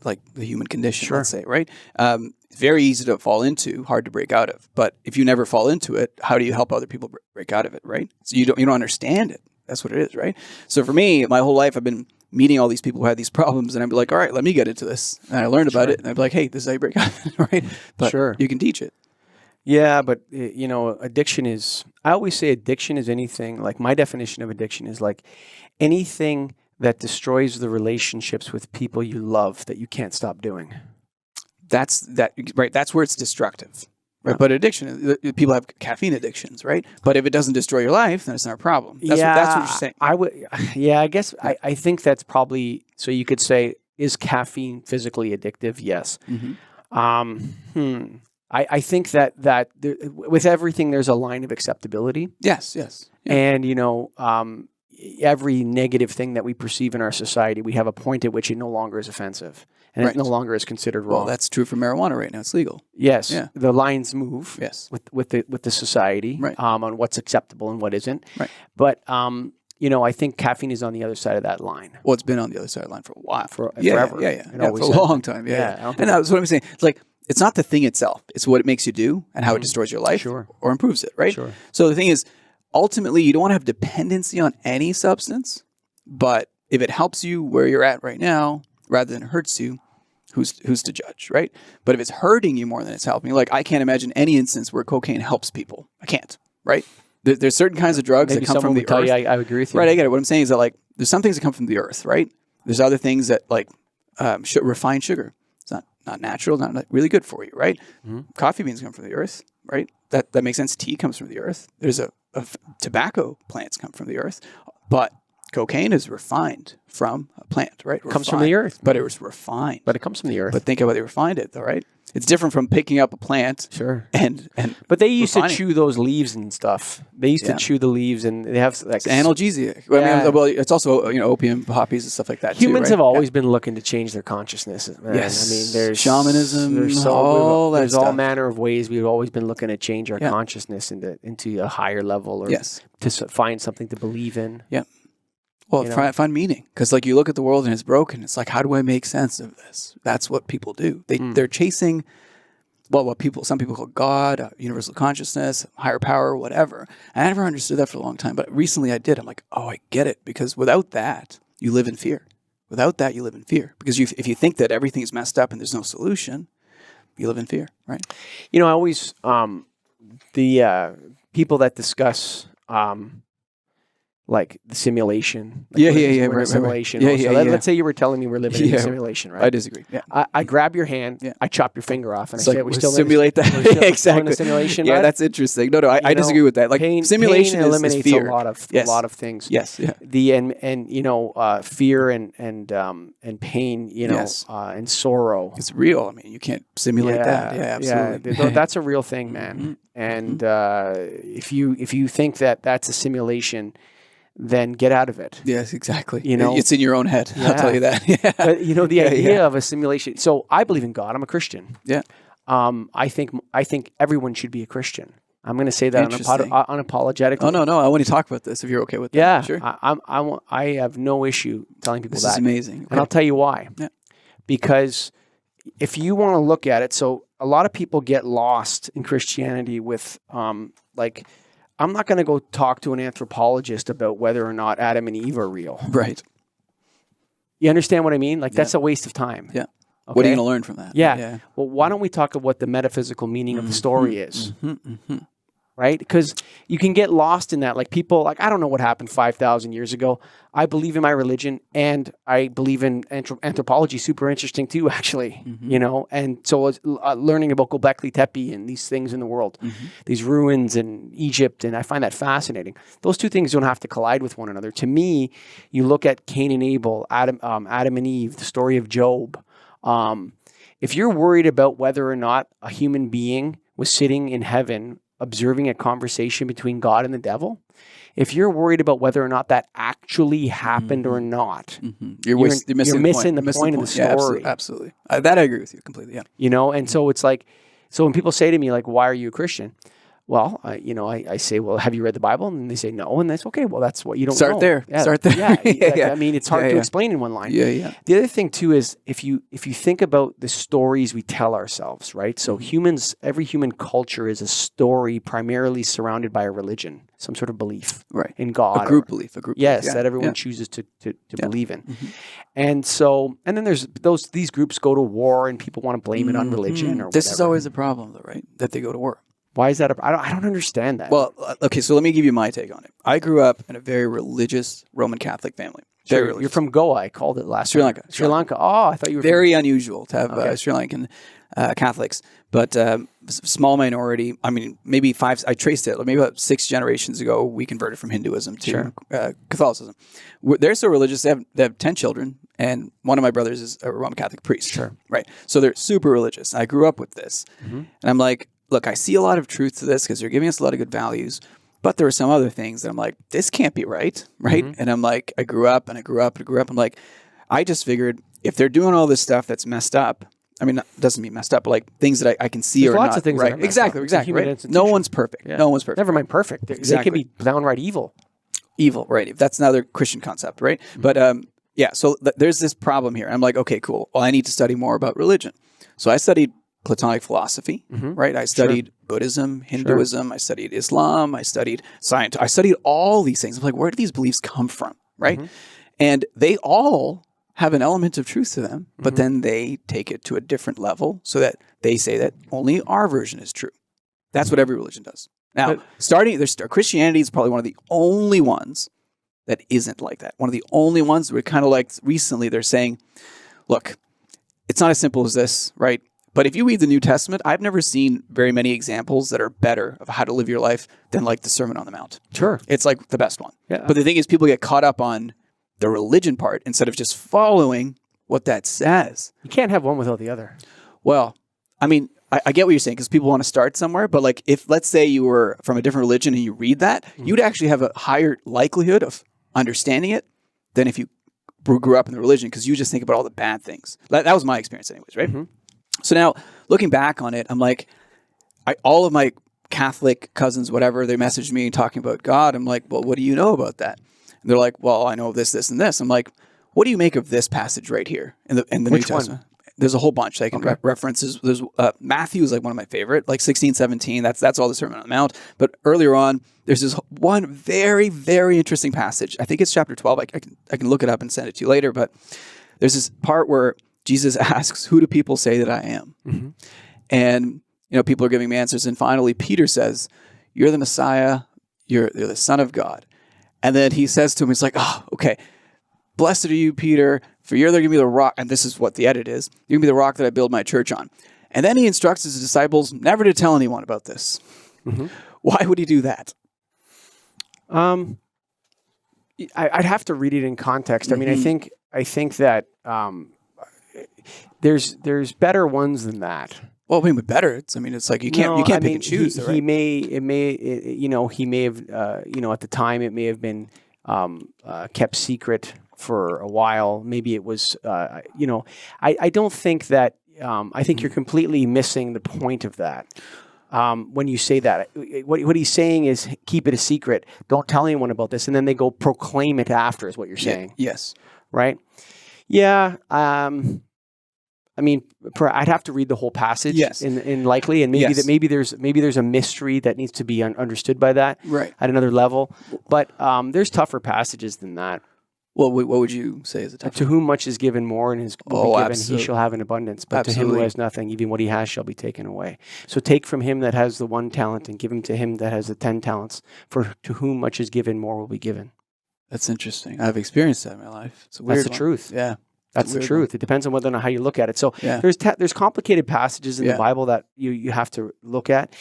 like the human condition, Sure. let's say, right? Very easy to fall into, hard to break out of. But if you never fall into it, how do you help other people break out of it, right? So you don't understand it. That's what it is, right? So for me, my whole life, I've been meeting all these people who had these problems, and I'd be like, all right, let me get into this. And I learned about it, and I'd be like, hey, this is how you break out of it, right? But Sure. you can teach it. Yeah, but addiction is, I always say addiction is anything, like my definition of addiction is like anything that destroys the relationships with people you love that you can't stop doing. That's where it's destructive. Right? Yeah. But addiction, people have caffeine addictions, right? But if it doesn't destroy your life, then it's not a problem. That's what you're saying. I guess I think that's probably, so you could say, is caffeine physically addictive? Yes. Mm-hmm. I think that there, with everything, there's a line of acceptability. Yes. Yeah. And, every negative thing that we perceive in our society, we have a point at which it no longer is offensive and it no longer is considered wrong. Well, that's true for marijuana right now. It's legal. Yes. Yeah. The lines move Yes. with the society Right. On what's acceptable and what isn't. Right. But, I think caffeine is on the other side of that line. Well, it's been on the other side of the line for a while. Forever. Yeah. It For always a has long been. time. Yeah, I Yeah. don't think And that's what I'm saying. It's like, it's not the thing itself. It's what it makes you do and how it destroys your life Sure. or improves it, right? Sure. So the thing is, ultimately, you don't want to have dependency on any substance, but if it helps you where you're at right now, rather than hurts you, who's to judge, right? But if it's hurting you more than it's helping, like I can't imagine any instance where cocaine helps people. I can't, right? There's certain kinds of drugs Maybe that come from someone the would tell earth. you, I agree with you. Right, I get it. What I'm saying is that like there's some things that come from the earth, right? There's other things that like refined sugar. It's not natural, not really good for you, right? Mm-hmm. Coffee beans come from the earth, right? That makes sense. Tea comes from the earth. There's tobacco plants come from the earth, but cocaine is refined from a plant, right? It comes from the earth. But it was refined. But it comes from the earth. But think of how they refined it, though, right? It's different from picking up a plant Sure. and But they used to refining. chew those leaves and stuff. They used to Yeah. chew the leaves, and they have like It's analgesic. Well, I Yeah. mean, well, it's also opium, poppies, and stuff like that. humans too, have right? always been looking to change their consciousness. Man. Yes. I mean, there's Shamanism, there's all that there's all stuff. manner of ways we've always been looking to change our Yeah. consciousness into a higher level, or Yes. to find something to believe in. Well, you know? find meaning, because like you look at the world and it's broken. It's like, how do I make sense of this? That's what people do. They're chasing, what some people call God, universal consciousness, higher power, whatever. And I never understood that for a long time, but recently I did. I'm like, oh, I get it, because without that, you live in fear. Without that, you live in fear, because if you think that everything is messed up and there's no solution, you live in fear, right? I always the people that discuss like the simulation. Like Yeah, we're yeah, in a right. simulation. Yeah, also. yeah, yeah. Let's say you were telling me we're living in Yeah. a simulation, right? I disagree. Yeah. I grab your hand, Yeah. I chop your finger off, and It's I like say, we "We still simulate that. we're still in Exactly. a simulation." Yeah, bud?" that's interesting. No, I You disagree know, with that. Like simulation pain is eliminates fear. a lot of Yes. things. Yes. Yeah. Fear and pain, Yes. and sorrow. It's real. I mean, you can't simulate that. Yeah, absolutely. That's a real thing, man. Mhm. And if you think that that's a simulation, then get out of it. Yes, exactly. You know? It's in your own head. I'll Yeah. tell you that. Yeah. But the Yeah, idea yeah. of a simulation. So I believe in God. I'm a Christian. Yeah. I think everyone should be a Christian. I'm going to say that Interesting. unapologetically. Oh no, I want to talk about this if you're okay with that. Yeah, Sure. I have no issue telling people This that. is amazing. And I'll tell you why. Yeah. Because if you want to look at it, so a lot of people get lost in Christianity with I'm not going to go talk to an anthropologist about whether or not Adam and Eve are real. Right. You understand what I mean? Like that's a waste of time. Yeah. Okay? What are you going to learn from that? Yeah. Well, why don't we talk about what the metaphysical meaning of the story is? Right? Because you can get lost in that. Like people, like I don't know what happened 5,000 years ago. I believe in my religion, and I believe in anthropology. Super interesting too, actually. And so I was learning about Göbekli Tepe and these things in the world, these ruins in Egypt, and I find that fascinating. Those two things don't have to collide with one another. To me, you look at Cain and Abel, Adam and Eve, the story of Job. If you're worried about whether or not a human being was sitting in heaven observing a conversation between God and the devil, if you're worried about whether or not that actually happened or not, You're missing the point of the story. Yeah, absolutely. That I agree with you completely. Yeah. And so it's like, so when people say to me, like, why are you a Christian? Well, I say, well, have you read the Bible? And they say no, and that's okay. Well, that's what you don't Start know. there. Yeah, Start there. Yeah, Yeah. I mean, it's hard Yeah, to yeah. explain in one line. Yeah. The other thing too is if you think about the stories we tell ourselves, right? So every human culture is a story primarily surrounded by a religion, some sort of belief Right. in God, A group belief. yes, Yeah. that everyone Yeah. chooses to Yeah. believe in. Mhm. And then there's these groups go to war and people want to blame it on religion or This is whatever. always a problem, though, right? That they go to war. Why is that? I don't understand that. Well, okay, so let me give you my take on it. I grew up in a very very Roman Catholic family. Very Sure, religious. you're from Goa. I called it last Sri time. Lanka. Sri Lanka. Oh, I thought you were Very unusual to have Okay. Sri Lankan Catholics, but small minority. I mean, maybe five. I traced it. Maybe about 6 generations ago, we converted from Hinduism to Sure. Catholicism. They're so religious. They have 10 children, and one of my brothers is a Roman Catholic priest. Sure. Right. So they're super religious. I grew up with this, and I'm like, look, I see a lot of truth to this because they're giving us a lot of good values. But there are some other things that I'm like, this can't be right. And I'm like, I grew up. I'm like, I just figured if they're doing all this stuff that's messed up, I mean, it doesn't mean messed up, but like things that I can see There's are lots not of things that right. are messed Exactly, up. It's a exactly. human Right? institution. No one's perfect. Yeah. No one's perfect. Never mind perfect. They can be downright evil. Evil, right? That's another Christian concept, right? But yeah, so there's this problem here. I'm like, okay, cool. Well, I need to study more about religion. So I studied Platonic philosophy, right? I studied Buddhism, Hinduism. I studied Islam. I studied science. I studied all these things. I'm like, where do these beliefs come from, right? And they all have an element of truth to them, but then they take it to a different level so that they say that only our version is true. That's what every religion does. Now, Christianity is probably one of the only ones that isn't like that. One of the only ones where kind of like recently they're saying, look, it's not as simple as this, right? But if you read the New Testament, I've never seen very many examples that are better of how to live your life than like the Sermon on the Mount. Sure. It's like the best one. Yeah. But the thing is, people get caught up on the religion part instead of just following what that says. You can't have one without the other. Well, I mean, I get what you're saying because people want to start somewhere. But like if, let's say you were from a different religion and you read that, you'd actually have a higher likelihood of understanding it than if you grew up in the religion because you just think about all the bad things. That was my experience anyways, right? So now looking back on it, I'm like, all of my Catholic cousins, whatever, they messaged me talking about God. I'm like, well, what do you know about that? And they're like, well, I know this, this, and this. I'm like, what do you make of this passage right here in the New Which one? Testament? There's a whole bunch. I can references. There's Matthew is like one of my favorite, like 16, 17. That's all the Sermon on the Mount. But earlier on, there's this one very, very interesting passage. I think it's chapter 12. I can look it up and send it to you later. But there's this part where Jesus asks, who do people say that I am? And, people are giving me answers. And finally, Peter says, you're the Messiah. You're the Son of God. And then he says to him, he's like, oh, okay. Blessed are you, Peter, for you're going to be the rock. And this is what the edit is. You're going to be the rock that I build my church on. And then he instructs his disciples never to tell anyone about this. Why would he do that? I'd have to read it in context. I mean, I think that there's better ones than that. Well, I mean, but better. It's like you can't pick and choose. He may have at the time it may have been kept secret for a while. Maybe it was I don't think that I think you're completely missing the point of that. When you say that, what he's saying is keep it a secret. Don't tell anyone about this, and then they go proclaim it after. Is what you're saying? Yes. Right? Yeah. I mean, I'd have to read the whole passage. Yes. In likely, and maybe there's a mystery that needs to be understood by that. Right. At another level, but there's tougher passages than that. Well, what would you say is a tough? To whom much is given more, and will be given, absolutely. he shall have in abundance. But to him who has nothing, even what he has shall be taken away. So take from him that has the 1 talent, and give him to him that has the 10 talents. For to whom much is given, more will be given. That's interesting. I've experienced that in my life. It's a weird That's the truth. Yeah. That's the truth. It depends on whether or not how you look at it. So Yeah. there's complicated passages in the Bible that you have to look at.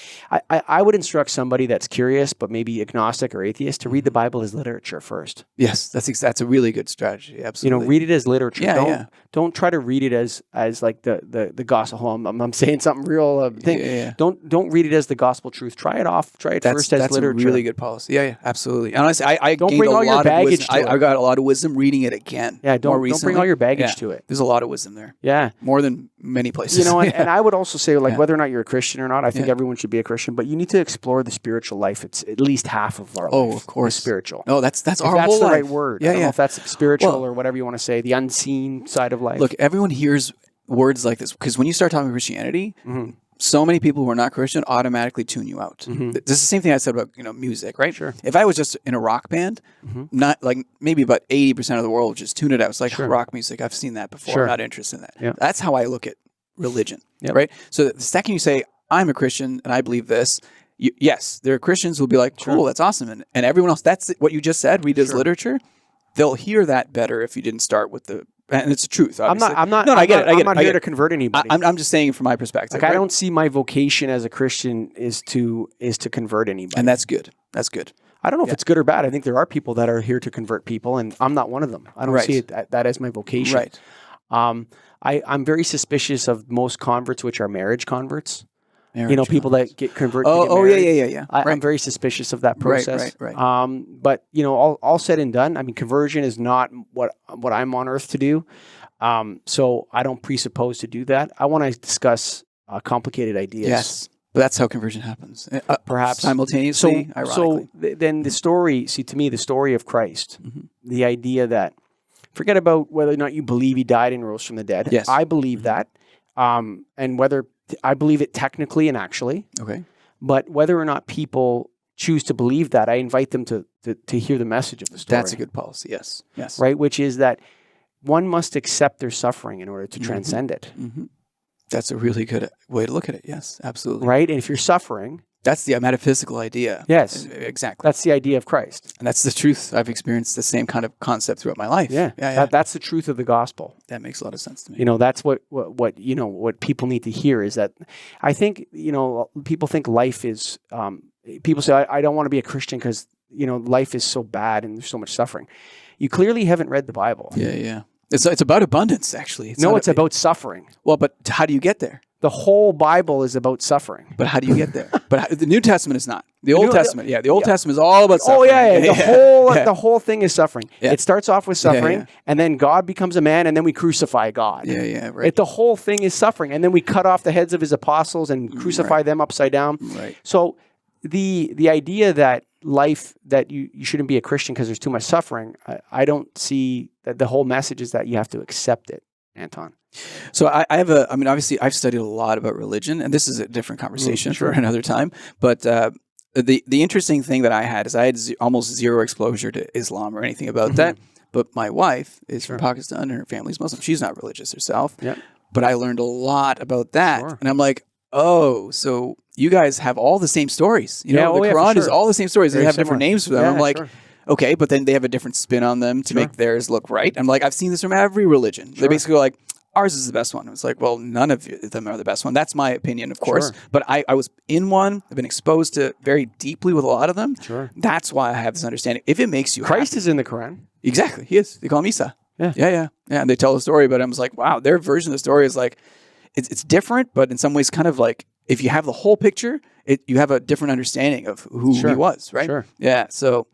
I would instruct somebody that's curious but maybe agnostic or atheist to read the Bible as literature first. Yes, that's a really good strategy. Absolutely. Read it as literature. Yeah, Don't try to read it as like the gospel. Oh, I'm saying something real thing. Yeah. Don't read it as the gospel truth. Try it first as literature. That's a really good policy. Yeah, absolutely. And honestly, I Don't gained bring a all your lot of baggage wisdom. to it. I got a lot of wisdom reading it again. Yeah, don't bring all your baggage Yeah. to it. There's a lot of wisdom there. Yeah. More than many places. You know, and, Yeah. and I would also say, like, Yeah. whether or not you're a Christian or not, I think Yeah. everyone should be a Christian, but you need to explore the spiritual life. It's at least half of our Oh, life. of course. is spiritual. No, that's If our that's whole the life. right word. Yeah, I don't know yeah. if that's spiritual Well- or whatever you want to say, the unseen side of life. Look, everyone hears words like this because when you start talking Christianity, Mhm. so many people who are not Christian automatically tune you out. Mhm. This is the same thing I said about music, right? Sure. If I was just in a rock band, Mhm. not like maybe about 80% of the world would just tune it out. It's like Sure. rock music. I've seen that before. Sure. I'm not interested in that. Yeah. That's how I look at religion, Yep. right? So the second you say I'm a Christian and I believe this. Yes, there are Christians who'll be like, cool, Sure. that's awesome. And everyone else, that's what you just said, read as Sure. literature. They'll hear that better if you didn't start with and it's the truth. I'm Obviously. not. No, I get it. I'm not here to convert anybody. I'm just saying from my perspective. Like, I right? don't see my vocation as a Christian is to convert anybody. And that's good. That's good. I don't know if yeah. it's good or bad. I think there are people that are here to convert people, and I'm not one of them. I don't Right. see it that as my vocation. Right. I'm very suspicious of most converts, which are marriage converts. Marriage People converts. that get converted. Oh, yeah. I'm very suspicious of that Right, process. right. But all said and done, I mean, conversion is not what I'm on earth to do. So I don't presuppose to do that. I want to discuss complicated ideas. Yes. But that's how conversion happens. Perhaps. Simultaneously, ironically. Then the story, to me, the story of Christ, Mhm. the idea that, forget about whether or not you believe he died and rose from the dead. Yes. I believe that. And whether I believe it technically and actually, Okay. but whether or not people choose to believe that, I invite them to hear the message of the story. That's a good policy. Yes. Yes. Right? Which is that one must accept their suffering in order to transcend it. Mm-hmm. That's a really good way to look at it. Yes, absolutely. Right? And if you're suffering, That's the metaphysical idea. yes, Exactly. that's the idea of Christ. And that's the truth. I've experienced the same kind of concept throughout my life. Yeah. Yeah. That's the truth of the gospel. That makes a lot of sense to me. That's what people need to hear is that I think, people think life is, people say, I don't want to be a Christian because, life is so bad and there's so much suffering. You clearly haven't read the Bible. Yeah. It's about abundance, actually. It's about suffering. Well, but how do you get there? The whole Bible is about suffering. But how do you get there? The New Testament is not. The Old Testament, the Old yeah. Testament is all about suffering. Oh yeah. Yeah. The whole thing is suffering. Yeah. It starts off with suffering, yeah. and then God becomes a man, and then we crucify God. Yeah, right. The whole thing is suffering, and then we cut off the heads of his apostles and crucify them upside down. Right. So the idea that life that you shouldn't be a Christian because there's too much suffering, I don't see that. The whole message is that you have to accept it, Anton. So I have obviously I've studied a lot about religion, and this is a different conversation for another time. But the interesting thing that I had is I had almost zero exposure to Islam or anything about that. But my wife is from Pakistan, and her family's Muslim. She's not religious herself. Yeah. But I learned a lot about that, Sure. and I'm like, oh, so you guys have all the same stories. The for Quran is sure. all the same stories. Very they have similar. different names for them. Yeah, I'm like, sure. okay, but then they have a different spin on them to make theirs look right. I'm like, I've seen this from every religion. They basically go like, ours is the best one. It's like, well, none of them are the best one. That's my opinion, of course. Sure. But I was in one. I've been exposed to very deeply with a lot of them. Sure. That's why I have this understanding. If it makes you Christ happy, is in the Quran. exactly, he is. They call him Isa. Yeah. And they tell the story, but I was like, wow, their version of the story is like, it's different, but in some ways, kind of like if you have the whole picture, you have a different understanding of who he was, right? Sure. Yeah. So.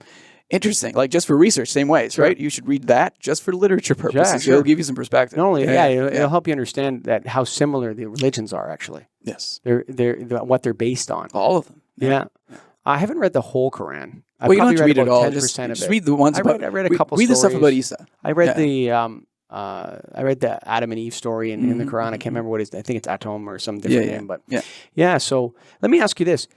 Interesting. Like just for research, same ways, right? You should read that just for literature purposes. sure. It'll give you some perspective. Not only, it'll help you understand that how similar the religions are. Actually, Yes. they're what they're based on. All of them. Yeah. I haven't read the whole Quran. Well, you don't have to read it all. 10% Just of it. read the ones I about. read a couple Read the stuff stories. about Isa. I read I read the Adam and Eve story in the Quran. I can't remember what it is. I think it's Atom or some different name. But Yeah. So let me ask you this.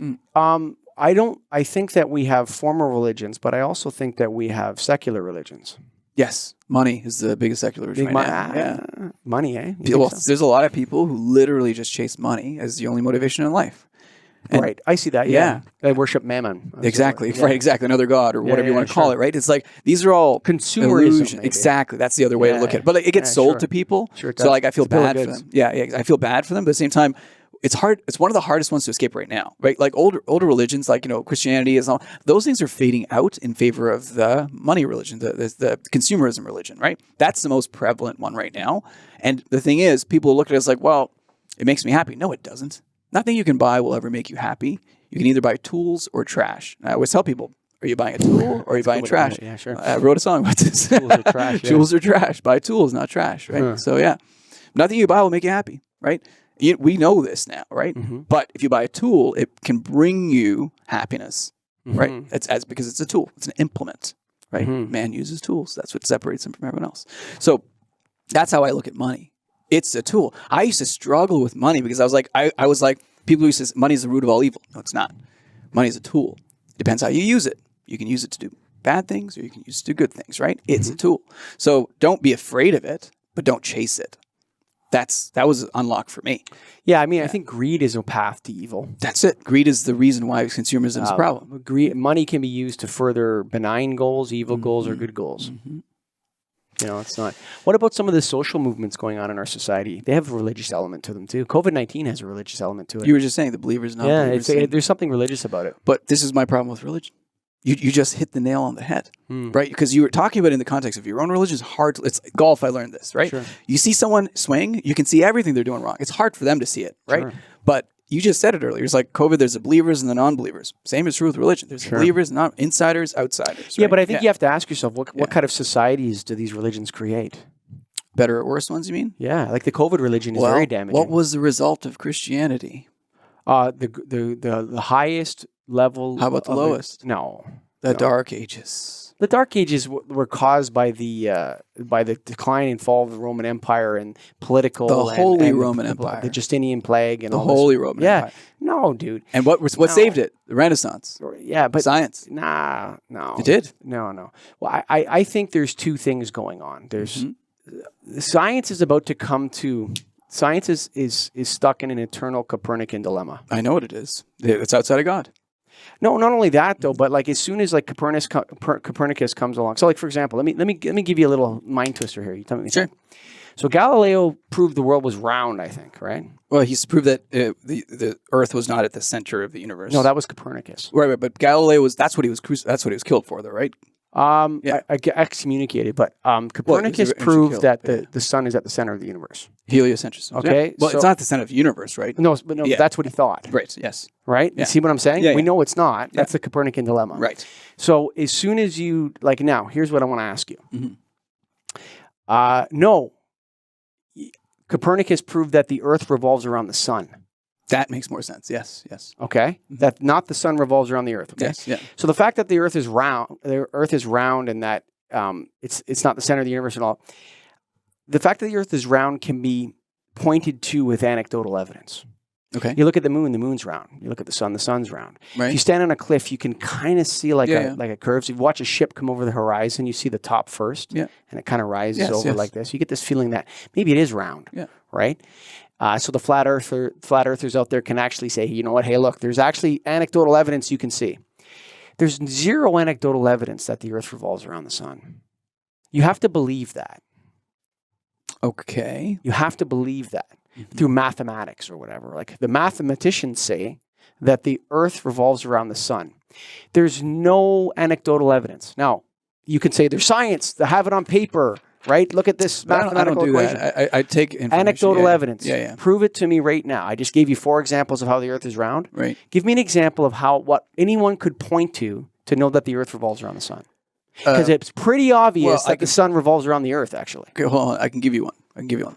I think that we have formal religions, but I also think that we have secular religions. Yes. Money is the biggest secular religion right now. Yeah. Money, eh? You Well, think so? there's a lot of people who literally just chase money as the only motivation in life. And- Right. I see that. Yeah. They worship mammon. Exactly. Yeah. Right. Exactly. Another god or whatever you want to call sure. it. Right. It's like these are all Consumerism, illusion. maybe. Exactly. That's the other way to look at it. But like, it gets sold sure. to people. Sure it So does. like I feel It's a bill of bad for goods. them. Yeah. I feel bad for them. But at the same time, it's hard. It's one of the hardest ones to escape right now. Right. Like older religions, like Christianity is all those things are fading out in favor of the money religion, the consumerism religion. Right. That's the most prevalent one right now. And the thing is, people look at it as like, well, it makes me happy. No, it doesn't. Nothing you can buy will ever make you happy. You can either buy tools or trash. And I always tell people, Are you buying a tool or are you buying Good way to trash? put it. Yeah, sure. I wrote a song about this. Tools are trash. Yeah. Tools are trash. Buy tools, not trash, right? Huh. So yeah, nothing you buy will make you happy, right? We know this now, right? Mhm. But if you buy a tool, it can bring you happiness, right? Mhm. It's because it's a tool. It's an implement, right? Mhm. Man uses tools. That's what separates him from everyone else. So that's how I look at money. It's a tool. I used to struggle with money because I was like, people used to say money is the root of all evil. No, it's not. Money is a tool. Depends how you use it. You can use it to do bad things or you can use it to do good things, right? It's a tool. So don't be afraid of it, but don't chase it. That was unlocked for me. Yeah, I mean, I think greed is a path to evil. That's it. Greed is the reason why consumerism is a problem. Greed, money can be used to further benign goals, evil goals, or good goals. Mm-hmm. You know, it's not. What about some of the social movements going on in our society? They have a religious element to them too. COVID-19 has a religious element to it. You were just saying the believers, not yeah, believers. there's something religious about it. But this is my problem with religion. You just hit the nail on the head, right? Because you were talking about it in the context of your own religion. It's hard. It's golf. I learned this, right? Sure. You see someone swing, you can see everything they're doing wrong. It's hard for them to see it, right? Sure. But you just said it earlier. It's like COVID. There's the believers and the non-believers. Same is true with religion. There's the believers, not insiders, outsiders. Yeah, right? but I think you have to ask yourself, what kind of societies do these religions create? Better or worse ones, you mean? Yeah, like the COVID religion is very damaging. What was the result of Christianity? The highest level? How about the of it- lowest? No. The Dark Ages. The Dark Ages were caused by the decline and fall of the Roman Empire and political. The Holy and Roman the Empire. Justinian plague and The all this. Holy Roman Yeah, Empire. no, dude. And what saved it? The Renaissance. Yeah, but Science. no. It did. No. Well, I think there's two things going on. There's Mm-hmm. science is about to come to. Science is stuck in an eternal Copernican dilemma. I know what it is. It's outside of God. No, not only that though, but like as soon as like Copernicus comes along. So like for example, let me give you a little mind twister here. You tell me. Sure. So Galileo proved the world was round, I think, right? Well, he's proved that the Earth was not at the center of the universe. No, that was Copernicus. right. But Galileo was. That's what he was. That's what he was killed for, though, right? I get excommunicated, but Copernicus eventually proved killed, that yeah. the sun is at the center of the universe. Heliocentrism. Okay, Yeah. Well, so- it's not the center of the universe, right? No, but no, Yeah. that's what he thought, Right. Yes. right? Yeah. You see what I'm saying? Yeah, We yeah. know it's not. That's the Copernican dilemma. Right. So as soon as you like now, here's what I want to ask you. Mhm. No, Copernicus proved that the Earth revolves around the sun. That makes more sense. Yes. Yes. Okay, that not the sun revolves around the Earth. Okay, Yes. Yeah. so the fact that the Earth is round, and that it's not the center of the universe at all. The fact that the Earth is round can be pointed to with anecdotal evidence. Okay. You look at the moon's round. You look at the sun's round. If you Right. stand on a cliff, you can kind of see like Yeah. a curve. So you watch a ship come over the horizon, you see the top first, Yeah. and it kind of rises Yes, over yes. like this. You get this feeling that maybe it is round, Yeah. right? So the flat earthers out there can actually say, you know what? Hey, look, there's actually anecdotal evidence you can see. There's zero anecdotal evidence that the Earth revolves around the sun. You have to believe that. Okay. You have to believe that through mathematics or whatever. Like the mathematicians say that the Earth revolves around the sun. There's no anecdotal evidence. Now, you can say there's science to have it on paper, right? Look at this But I don't mathematical do equation. that. I take information. Anecdotal Yeah, yeah. evidence. Yeah. Yeah. Prove it to me right now. I just gave you 4 examples of how the Earth is round. Right. Give me an example of what anyone could point to know that the Earth revolves around the sun. Because it's pretty obvious that the sun revolves around the Earth, actually. Okay, hold on. I can give you one.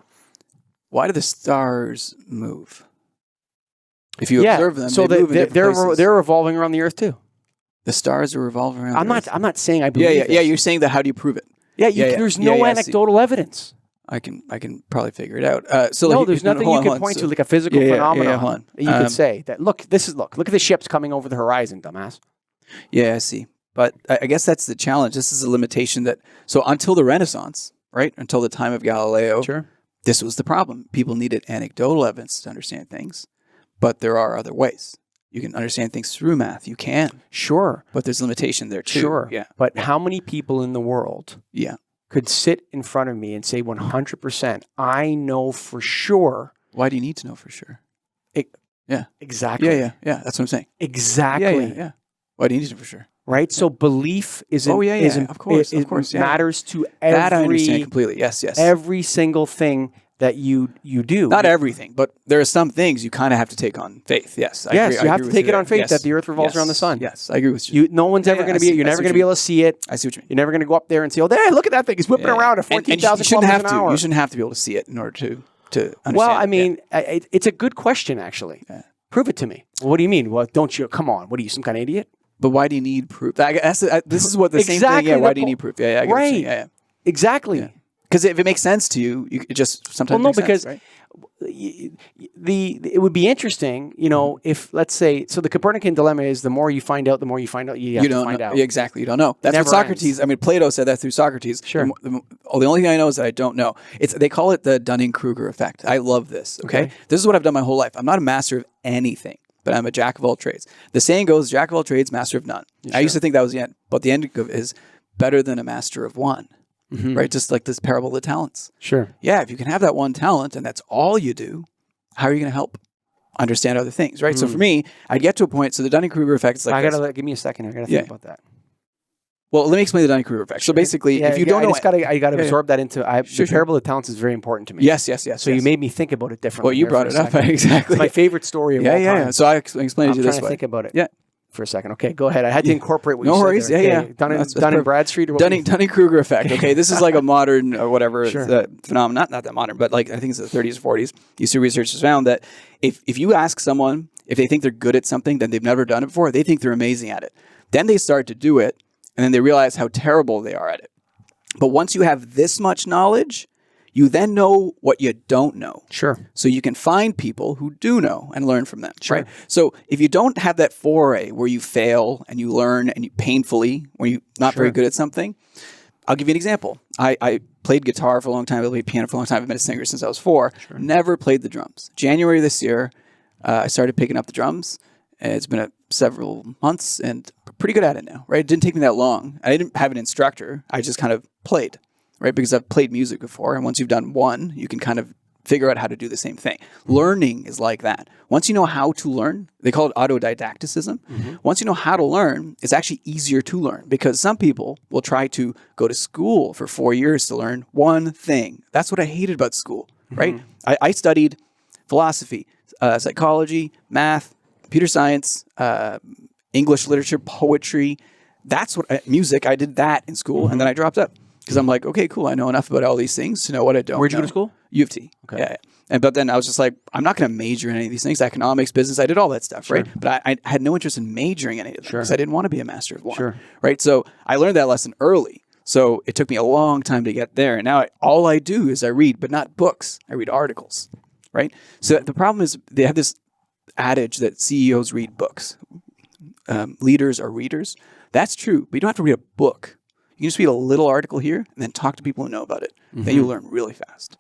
Why do the stars move? If you observe them, so they move in different places. they're revolving around the Earth too. The stars are revolving around. I'm the Earth. not saying I believe. Yeah. this. You're saying that. How do you prove it? Yeah, Yeah. there's Yeah, no I see. anecdotal evidence. I can probably figure it out. So No, like, there's nothing you can point to, like a physical phenomenon. hold on. That you could say that. Look at the ships coming over the horizon, dumbass. Yeah, I see. But I guess that's the challenge. This is a limitation that. So until the Renaissance, right? Until the time of Galileo, Sure. this was the problem. People needed anecdotal evidence to understand things, but there are other ways. You can understand things through math. You can, Sure. but there's limitation there too. Sure. Yeah. But how many people in the world Yeah. could sit in front of me and say 100%, I know for sure. Why do you need to know for sure? Exactly. Yeah. That's what I'm saying. Exactly. Yeah. Why do you need to know for sure? Right? So belief is Oh, yeah, of course, yeah. matters to That I every understand completely. Yes. every single thing that you do. Not everything, but there are some things you kind of have to take on faith. Yes. Yes, agree, you I have agree to with take you it on there. faith Yes. that the earth revolves Yes. around the sun. Yes, I agree with you. No one's ever Yeah, going I to be. see- You're I never see going what to be you able to see it. I see what you mean. You're never going to go up there and say, "Oh, there, look at that thing! It's whipping around at 14,000 you shouldn't have kilometers an to. hour." You shouldn't have to be able to see it in order to understand. Well, I it. mean, it's a good question, actually. Yeah. Prove it to me. Well, what do you mean? Well, don't you? Come on. What are you, some kind of idiot? But why do you need proof? This is what the same thing. Exactly Yeah. Why the do you need proof? Yeah. I get what you're saying. Yeah. Exactly. Yeah. Because if it makes sense to you, it just sometimes. Well, no, makes sense, because right? it would be interesting, if let's say, so the Copernican dilemma is the more you find out, you have you to don't find know. out. Yeah, exactly. You don't know. That's what never Socrates. ends. I mean, Plato said that through Socrates. Sure. The only thing I know is that I don't know. They call it the Dunning-Kruger effect. I love this. Okay. This is what I've done my whole life. I'm not a master of anything, but I'm a jack of all trades. The saying goes, "Jack of all trades, master of none." I used to think that was the end, but the end is better than a master of one. Right? Just like this parable of the talents. Sure. Yeah, if you can have that one talent and that's all you do, how are you going to help understand other things, right? So for me, I'd get to a point. So the Dunning-Kruger effect is like Give me a second. I gotta think about that. Well, let me explain the Dunning-Kruger effect. So basically, if you don't know, I gotta absorb that into. The parable of talents is very important to me. Yes. So you made me think about it differently. Well, you there brought for a it up second. exactly. It's my favorite story of all time. Yeah. So I explained it to I'm you trying this to way. think about it. Yeah. For a second. Okay, go ahead. I had to incorporate what No you worries. said there. Yeah. Okay. Dun That's and Bradstreet or what? Dunning-Kruger effect. Okay, this is like a modern or whatever Sure. phenomenon. Not that modern, but like I think it's the 30s or 40s. You see, researchers found that if you ask someone if they think they're good at something, then they've never done it before, they think they're amazing at it. Then they start to do it, and then they realize how terrible they are at it. But once you have this much knowledge, you then know what you don't know. Sure. So you can find people who do know and learn from them. Sure. Right? So if you don't have that foray where you fail and you learn and you painfully, when you're not very good at something, I'll give you an example. I played guitar for a long time. I played piano for a long time. I've been a singer since I was 4. Sure. Never played the drums. January this year, I started picking up the drums. And it's been several months and pretty good at it now. Right? It didn't take me that long. I didn't have an instructor. I just kind of played. Right? Because I've played music before. And once you've done one, you can kind of figure out how to do the same thing. Learning is like that. Once you know how to learn, they call it autodidacticism. Once you know how to learn, it's actually easier to learn because some people will try to go to school for 4 years to learn one thing. That's what I hated about school, right? I studied philosophy, psychology, math, computer science, English literature, poetry. That's what music. I did that in school and then I dropped out. Because I'm like, okay, cool. I know enough about all these things to know what I don't. Where'd you go to school? U of T. Okay. Yeah. But then I was just like, I'm not going to major in any of these things. Economics, business, I did all that stuff, right? But I had no interest in majoring in any of them because I didn't want to be a master of one, right? So I learned that lesson early. So it took me a long time to get there. And now all I do is I read, but not books. I read articles, right? So the problem is they have this adage that CEOs read books. Leaders are readers. That's true, but you don't have to read a book. You can just read a little article here and then talk to people who know about it. Then you learn really fast.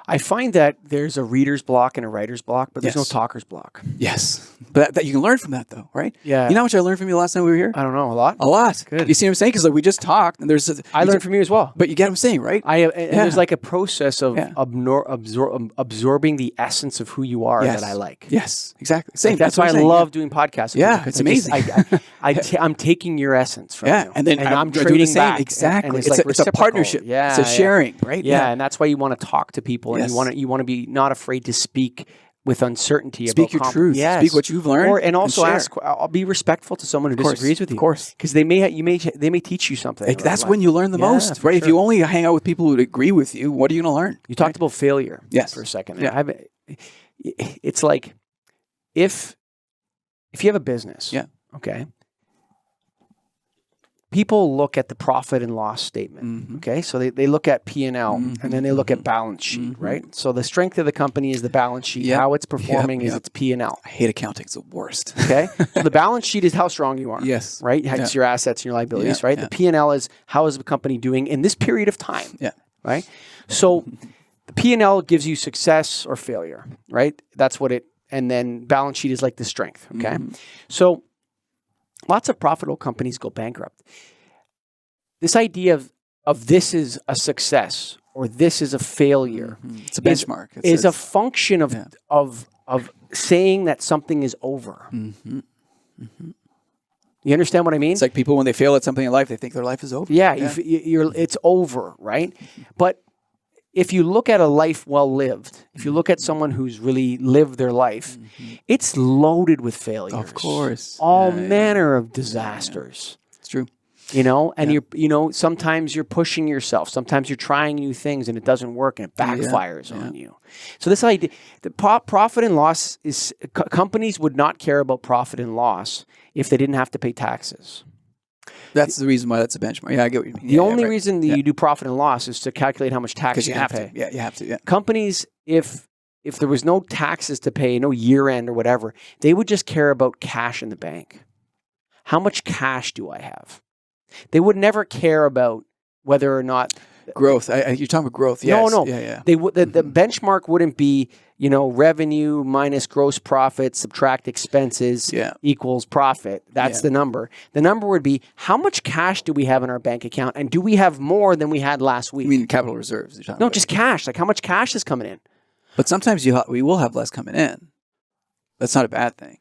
I find that there's a reader's block and a writer's block, but there's no Yes. talker's block. Yes. But that you can learn from that though, right? Yeah. You know how much I learned from you last time we were here? I don't know, a lot. A lot. Good. You see what I'm saying? Because like we just talked and I learned from you as well. But you get what I'm saying, right? And there's like a process of Yeah. absorbing the essence of who you are Yes. that I like. Yes, exactly. Same. Like, that's why what I I'm saying, love doing podcasts. with Yeah, you. it's I just- amazing. I'm taking your essence from Yeah, you. and then I'm doing trading the same. back. Exactly. And It's like a reciprocal. partnership. Yeah, It's a sharing, right? Yeah, and that's why you want to talk to people, and Yes. you want to be not afraid to speak with uncertainty. Speak about your truth. Yes. Speak what you've learned. and also share. ask. I'll be respectful to someone who course, disagrees with you. of course. because they may teach you something. Like, about that's life. when you learn the Yeah, most, for right? If sure. you only hang out with people who agree with you, what are you going to learn? You talked about failure. Yes. For a second. Yeah. It's like if you have a business. Yeah. Okay. People look at the profit and loss statement. Okay. So they look at P&L and then they look at balance sheet, right? So the strength of the company is the balance sheet. Yep. How it's performing is Yep. its P&L. I hate accounting. It's the worst. Okay. So the balance sheet is how strong you are. Yes. Right. It's your assets and your liabilities, Yeah, right? yeah. The P&L is how is the company doing in this period of time. Yeah. Right. So the P&L gives you success or failure, right? That's what and then balance sheet is like the strength. Okay. So lots of profitable companies go bankrupt. This idea of this is a success or this is a failure It's a benchmark. is a function of saying that something is over. You understand what I mean? It's like people, when they fail at something in life, they think their life is over. Yeah. It's over, right? But if you look at a life well lived, if you look at someone who's really lived their life, it's loaded with failures. Of course. All Yeah, manner of disasters. It's true. You know, and sometimes you're pushing yourself. Sometimes you're trying new things and it doesn't work and it backfires on you. So this idea, the profit and loss is, companies would not care about profit and loss if they didn't have to pay taxes. That's the reason why that's a benchmark. Yeah, I get what you mean. The only reason that you do profit and loss is to calculate how much tax because you you have pay. to. Yeah, you have to. Yeah. Companies, if there was no taxes to pay, no year end or whatever, they would just care about cash in the bank. How much cash do I have? They would never care about whether or not Growth. You're talking about growth. Yes. No. Yeah. They the benchmark wouldn't be, revenue minus gross profit, subtract expenses equals profit. That's the number. The number would be how much cash do we have in our bank account, and do we have more than we had last week? You mean capital reserves? You're talking No, about. just cash. Like how much cash is coming in? But sometimes we will have less coming in. That's not a bad thing.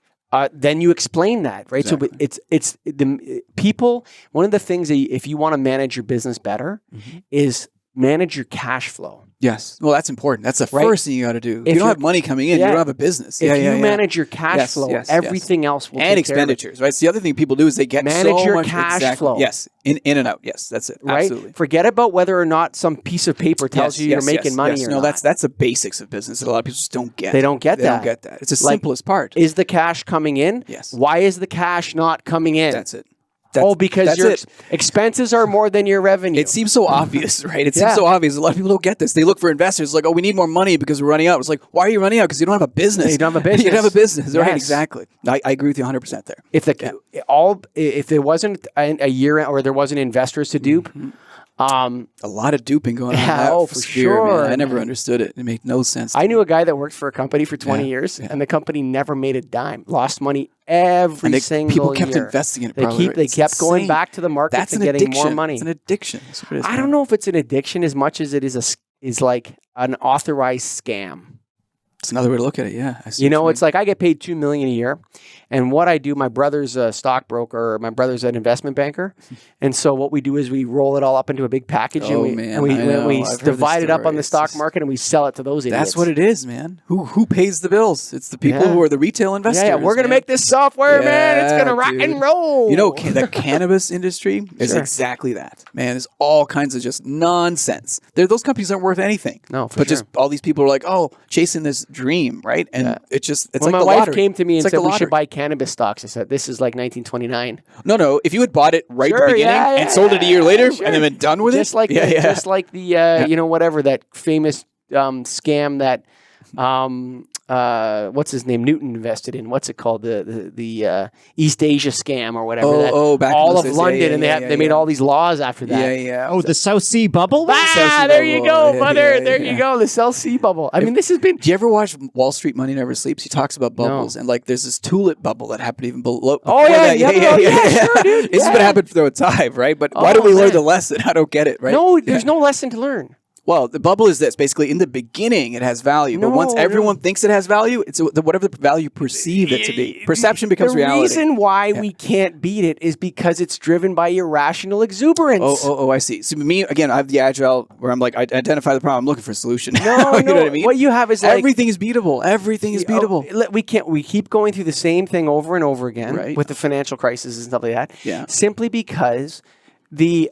Then you explain that, right? Exactly. So it's the people. One of the things that if you want to manage your business better is manage your cash flow. Yes. Well, that's important. That's the Right? first thing you got to do. If you If don't you're- have money coming in, Yeah. you don't have a business. If you manage your cash Yes, flow, yes, everything else will and take care of it. expenditures, right? So the other thing people do is they get Manage so your much cash flow. Yes, in and out. Yes, that's it. Right? Absolutely. Forget about whether or not some piece of paper tells you you're making money or no, not. that's the basics of business that a lot of people just don't get. They don't get They that. don't get that. It's the Like, simplest part. Is the cash coming in? Yes. Why is the cash not coming in? That's it. Because that's your it. expenses are more than your revenue. It seems so obvious, right? It seems Yeah. so obvious. A lot of people don't get this. They look for investors like, oh, we need more money because we're running out. It's like, why are you running out? Because you don't have a business. You don't have a business. You don't have a business, right? Yes. Exactly. I agree with you 100% there. If there wasn't a year or there wasn't investors to dupe, A lot of duping going on. in Yeah, that oh, for sphere, man. sure, I never man. understood it. It made no sense. to I me. knew a guy that worked for a company for 20 years, and the company never made a dime. Lost money every And single people kept year. investing in it. They probably, right? they It's kept going insane. back to the market That's and an getting addiction. more money. It's an addiction. That's what it is, I man. don't know if it's an addiction as much as it is like an authorized scam. It's another way to look at it. Yeah. I see You what know, mean. it's like I get paid $2 million a year, and what I do, my brother's a stockbroker, or my brother's an investment banker, and so what we do is we roll it all up into a big package, Oh, and man, we I know. we I've heard divide this it up on story. the It's stock just- market, and we sell it to those idiots. That's what it is, man. Who pays the bills? It's the people who are the retail investors. Yeah, we're gonna man. make this software, man. It's Yeah, gonna rock dude. and roll. You know, the cannabis industry is Sure. exactly that. Man, there's all kinds of just nonsense. Those companies aren't worth anything. No, for but sure. just all these people are like, oh, chasing this dream, right? And it's when like my the wife lottery. came to me and It's like said the we lottery. should buy cannabis stocks, I said this is like 1929. No. If you had bought it right at Sure, the beginning yeah, and sold it a year later sure. and then been done with Just it, like just like the whatever that famous scam that what's his name Newton invested in. What's it called? The East Asia scam or whatever. back in all those of days. London, Yeah, and yeah, they made all these laws after that. yeah. Oh, the South Sea bubble? Ah, South there Sea you bubble. go, Yeah, brother. yeah, There yeah. you go. The South Sea bubble. I mean, this has been. Do you ever watch Wall Street Money Never Sleeps? He talks about bubbles and like there's this tulip bubble that happened even below. Oh, yeah, that. yeah, sure, dude, This is what yeah. happened through a time, right? But why Oh, don't we learn man. the lesson? I don't get it, right? No, there's no lesson to learn. Well, the bubble is this. Basically, in the beginning, it has value. But once No, everyone thinks it has value, it's whatever the value perceive it to be. Perception becomes the reality. reason why we can't beat it is because it's driven by irrational exuberance. Oh, I see. So me, again, I have the agile where I'm like, I identify the problem. I'm looking for a solution. No, you know what I mean? What you have is like Everything is beatable. Everything is beatable. We can't. We keep going through the same thing over and over again Right. with the financial crisis and stuff like that. Yeah. Simply because the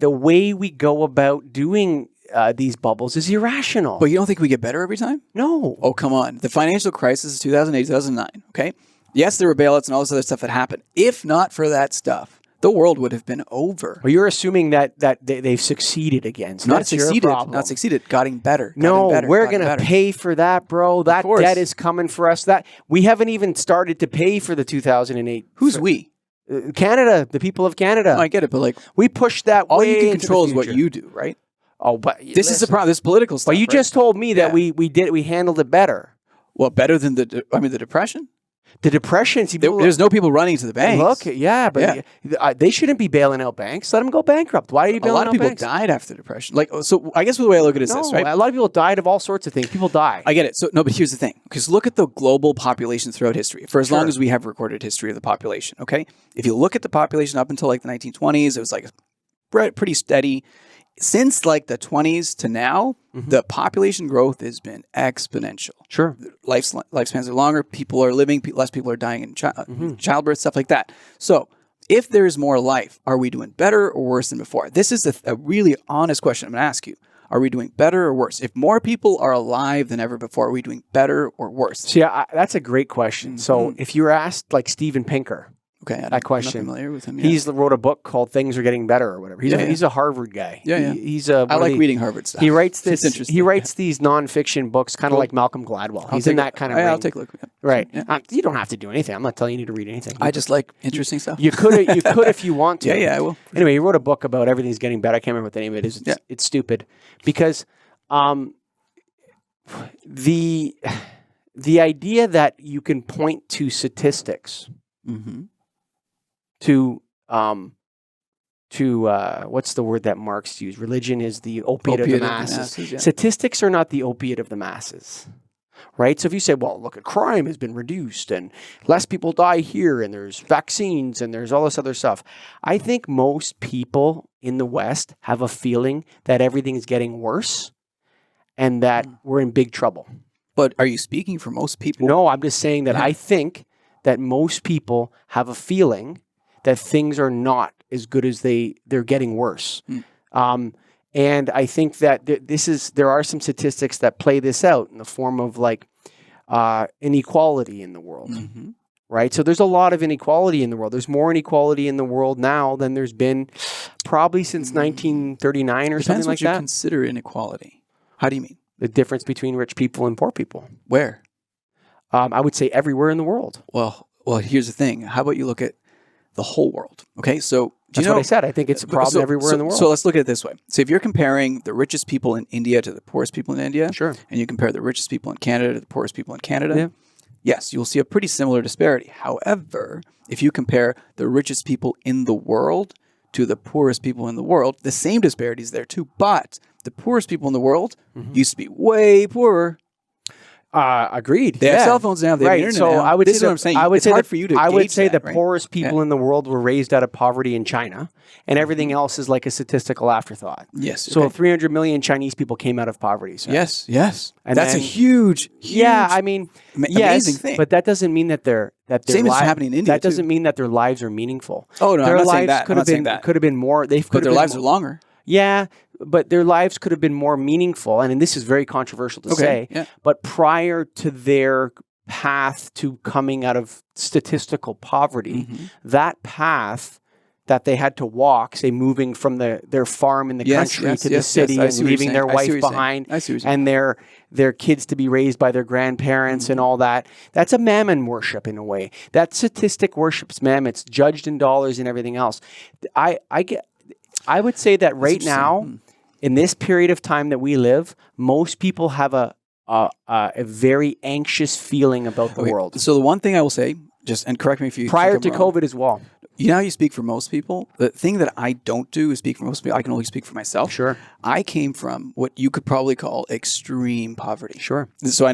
way we go about doing these bubbles is irrational. But you don't think we get better every time? no. Oh, come on. The financial crisis is 2008, 2009, okay? Yes, there were bailouts and all this other stuff that happened. If not for that stuff, the world would have been over. Well, you're assuming that they've succeeded again. So Not that's your succeeded. problem. Not succeeded. Gotten better. No, gotten better, we're gotten gonna better. pay for that, bro. That course. debt is coming for us. That we haven't even started to pay for the 2008. Who's we? Canada, the people of Canada. I get it, but like We pushed that all way you can into the control is what future. you do, right? Oh, but This is the problem. This political stuff. But you right? just told me that Yeah. we handled it better. well better than the depression. The depression. See, There's no people running to the banks. Look, yeah, but they shouldn't be bailing out banks. Let them go bankrupt. Why are you A bailing lot of out people banks? died after the depression. Like, so I guess the way I look at it is No, this, right? a lot of people died of all sorts of things. People die. I get it. So no, but here's the thing. Because look at the global population throughout history. For as long as we have recorded history of the population, okay? If you look at the population up until like the 1920s, it was like pretty steady. since like the 20s to now, the population growth has been exponential. Sure. Lifespans are longer. People are living. Less people are dying in childbirth, stuff like that. So if there's more life, are we doing better or worse than before? This is a really honest question I'm going to ask you. Are we doing better or worse? If more people are alive than ever before, are we doing better or worse? See, that's a great question. So if you were asked like Steven Pinker, Okay, that question. I'm not familiar with him. He's wrote a book called "Things Are Getting Better" or whatever. He's a Harvard guy. Yeah. He's a. I like reading Harvard stuff. He writes It's this. interesting. He writes these nonfiction books, kind of like Malcolm Gladwell. He's in that kind of. I'll range. take a look. Yeah. Right. Yeah. You don't have to do anything. I'm not telling you to read anything. I just like interesting stuff. You could if you want to. Yeah, I will. Anyway, he wrote a book about everything's getting better. I can't remember what the name of it is. It's stupid because the idea that you can point to statistics to what's the word that Marx used? Religion is the opiate of the masses. Yeah. Statistics are not the opiate of the masses. Right? So if you say, well, look, crime has been reduced and less people die here and there's vaccines and there's all this other stuff. I think most people in the West have a feeling that everything is getting worse and that we're in big trouble. But are you speaking for most people? No, I'm just saying that I think that most people have a feeling that things are not as good as they're getting worse. And I think that there are some statistics that play this out in the form of like inequality in the world, right? So there's a lot of inequality in the world. There's more inequality in the world now than there's been probably since 1939 or something like that. What you that. consider inequality. How do you mean? The difference between rich people and poor people. Where? I would say everywhere in the world. Well, here's the thing. How about you look at the whole world? Okay, so That's what I said. I think it's a problem everywhere in the world. So let's look at it this way. So if you're comparing the richest people in India to the poorest people in India, Sure. and you compare the richest people in Canada to the poorest people in Canada, yes, you'll see a pretty similar disparity. However, if you compare the richest people in the world to the poorest people in the world, the same disparity is there too. But the poorest people in the world used to be way poorer. Agreed. They have cell phones now. They have internet so now. I would This say is what I'm saying. I would It's say hard for you to I would gauge say that, the right? poorest people in the world were raised out of poverty in China, and everything else is like a statistical afterthought. Yes. So okay. 300 million Chinese people came out of poverty. So. Yes. And that's then- a huge, Yeah, I mean, yes, amazing thing. but that doesn't mean that their Same as happening in India, That doesn't too. mean that their lives are meaningful. Oh, no, their I'm not saying lives that. could I'm have not saying been that. could have been more. but their lives are longer. Yeah, but their lives could have been more meaningful. And this is very controversial to say. Yeah. But prior to their path to coming out of statistical poverty, that path that they had to walk, say moving from their farm in the country to the city I and see what you're leaving saying. their I see wife what you're saying. behind I see what you're saying. and their kids to be raised by their grandparents and all that. That's a mammon worship in a way. That statistic worships mammon. It's judged in dollars and everything else. I would say that right now, in this period of time that we live, most people have a very anxious feeling about the world. So the one thing I will say, and correct me if you Prior think to I'm wrong. COVID as well. You know how you speak for most people? The thing that I don't do is speak for most people. I can only speak for myself. Sure. I came from what you could probably call extreme poverty. Sure. So I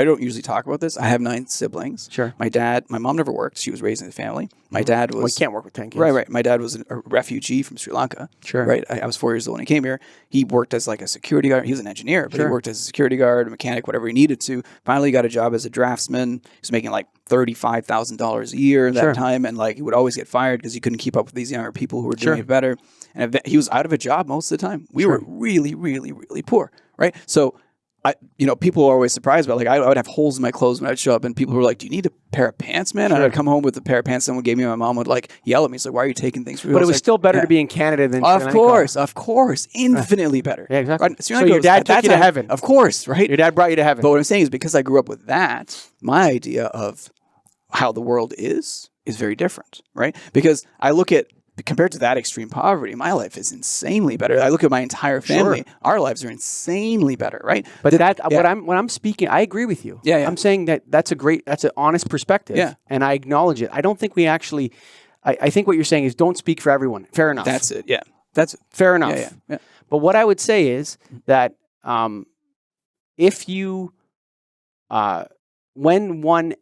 don't usually talk about this. I have 9 siblings. Sure. My mom never worked. She was raised in a family. My dad was. Well, you can't work with 10 kids. Right. My dad was a refugee from Sri Lanka. Sure. Right. I was 4 years old when he came here. He worked as like a security guard. He was an engineer, but he worked as a security guard, a mechanic, whatever he needed to. Finally got a job as a draftsman. He was making like $35,000 a year at that time. And like he would always get fired because he couldn't keep up with these younger people who were doing it better. And he was out of a job most of the time. We were really, really, really poor. Right. So people are always surprised about, like, I would have holes in my clothes when I'd show up, and people were like, "Do you need a pair of pants, man?" And I'd come home with a pair of pants someone gave me. My mom would like yell at me. It's like, "Why are you taking things?" But it was still better to be in Canada than Sri Lanka. Of course, infinitely better. Yeah, exactly. Right? So your dad took you to heaven. Of course, right? Your dad brought you to heaven. But what I'm saying is, because I grew up with that, my idea of how the world is very different, right? Because I look at, compared to that extreme poverty, my life is insanely better. I look at my entire family; our lives are insanely better, right? But when I'm speaking, I agree with you. Yeah. I'm saying that's an honest perspective. Yeah. And I acknowledge it. I don't think we actually. I think what you're saying is don't speak for everyone. Fair enough. That's it. Yeah, that's it. Fair enough. Yeah. But what I would say is that if you, when one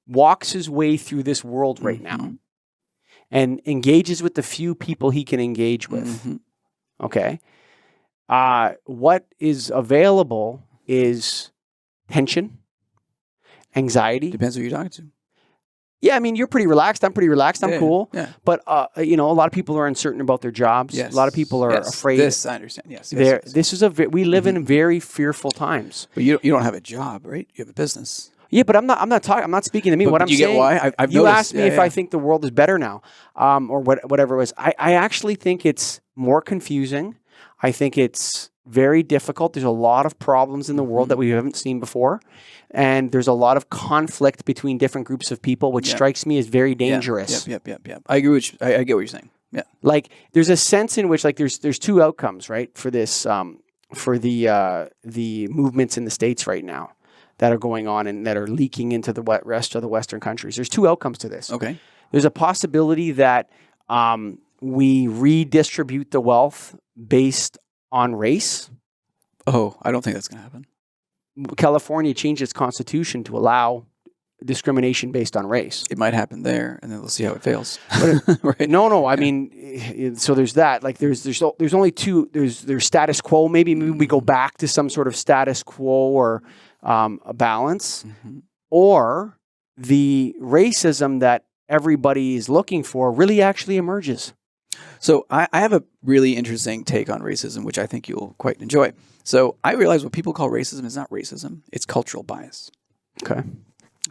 walks his way through this world right now and engages with the few people he can engage with, Okay. What is available is tension, anxiety. Depends who you're talking to. Yeah, I mean, you're pretty relaxed. I'm pretty relaxed. I'm Yeah, cool. yeah. But, a lot of people are uncertain about their jobs. Yes. A lot of people are Yes. afraid. This I understand. Yes. yes. This is we live in very fearful times. But you don't have a job, right? You have a business. Yeah, but I'm not speaking to me. But What I'm you saying, get why? I've you noticed. asked me Yeah, if yeah. I think the world is better now, or whatever it was. I actually think it's more confusing. I think it's very difficult. There's a lot of problems in the world that we haven't seen before. And there's a lot of conflict between different groups of people, which strikes me as very dangerous. Yep. I agree with you. I get what you're saying. Yeah. Like there's a sense in which like there's two outcomes, right, for this for the movements in the States right now that are going on and that are leaking into the rest of the Western countries. There's two outcomes to this. Okay. There's a possibility that we redistribute the wealth based on race. Oh, I don't think that's going to happen. California changed its constitution to allow discrimination based on race. It might happen there, and then we'll see how it fails. right? No. I mean, so there's that. Like, there's only two. There's status quo. Maybe we go back to some sort of status quo or a balance, or the racism that everybody is looking for really actually emerges. So I have a really interesting take on racism, which I think you'll quite enjoy. So I realize what people call racism is not racism; it's cultural bias. Okay.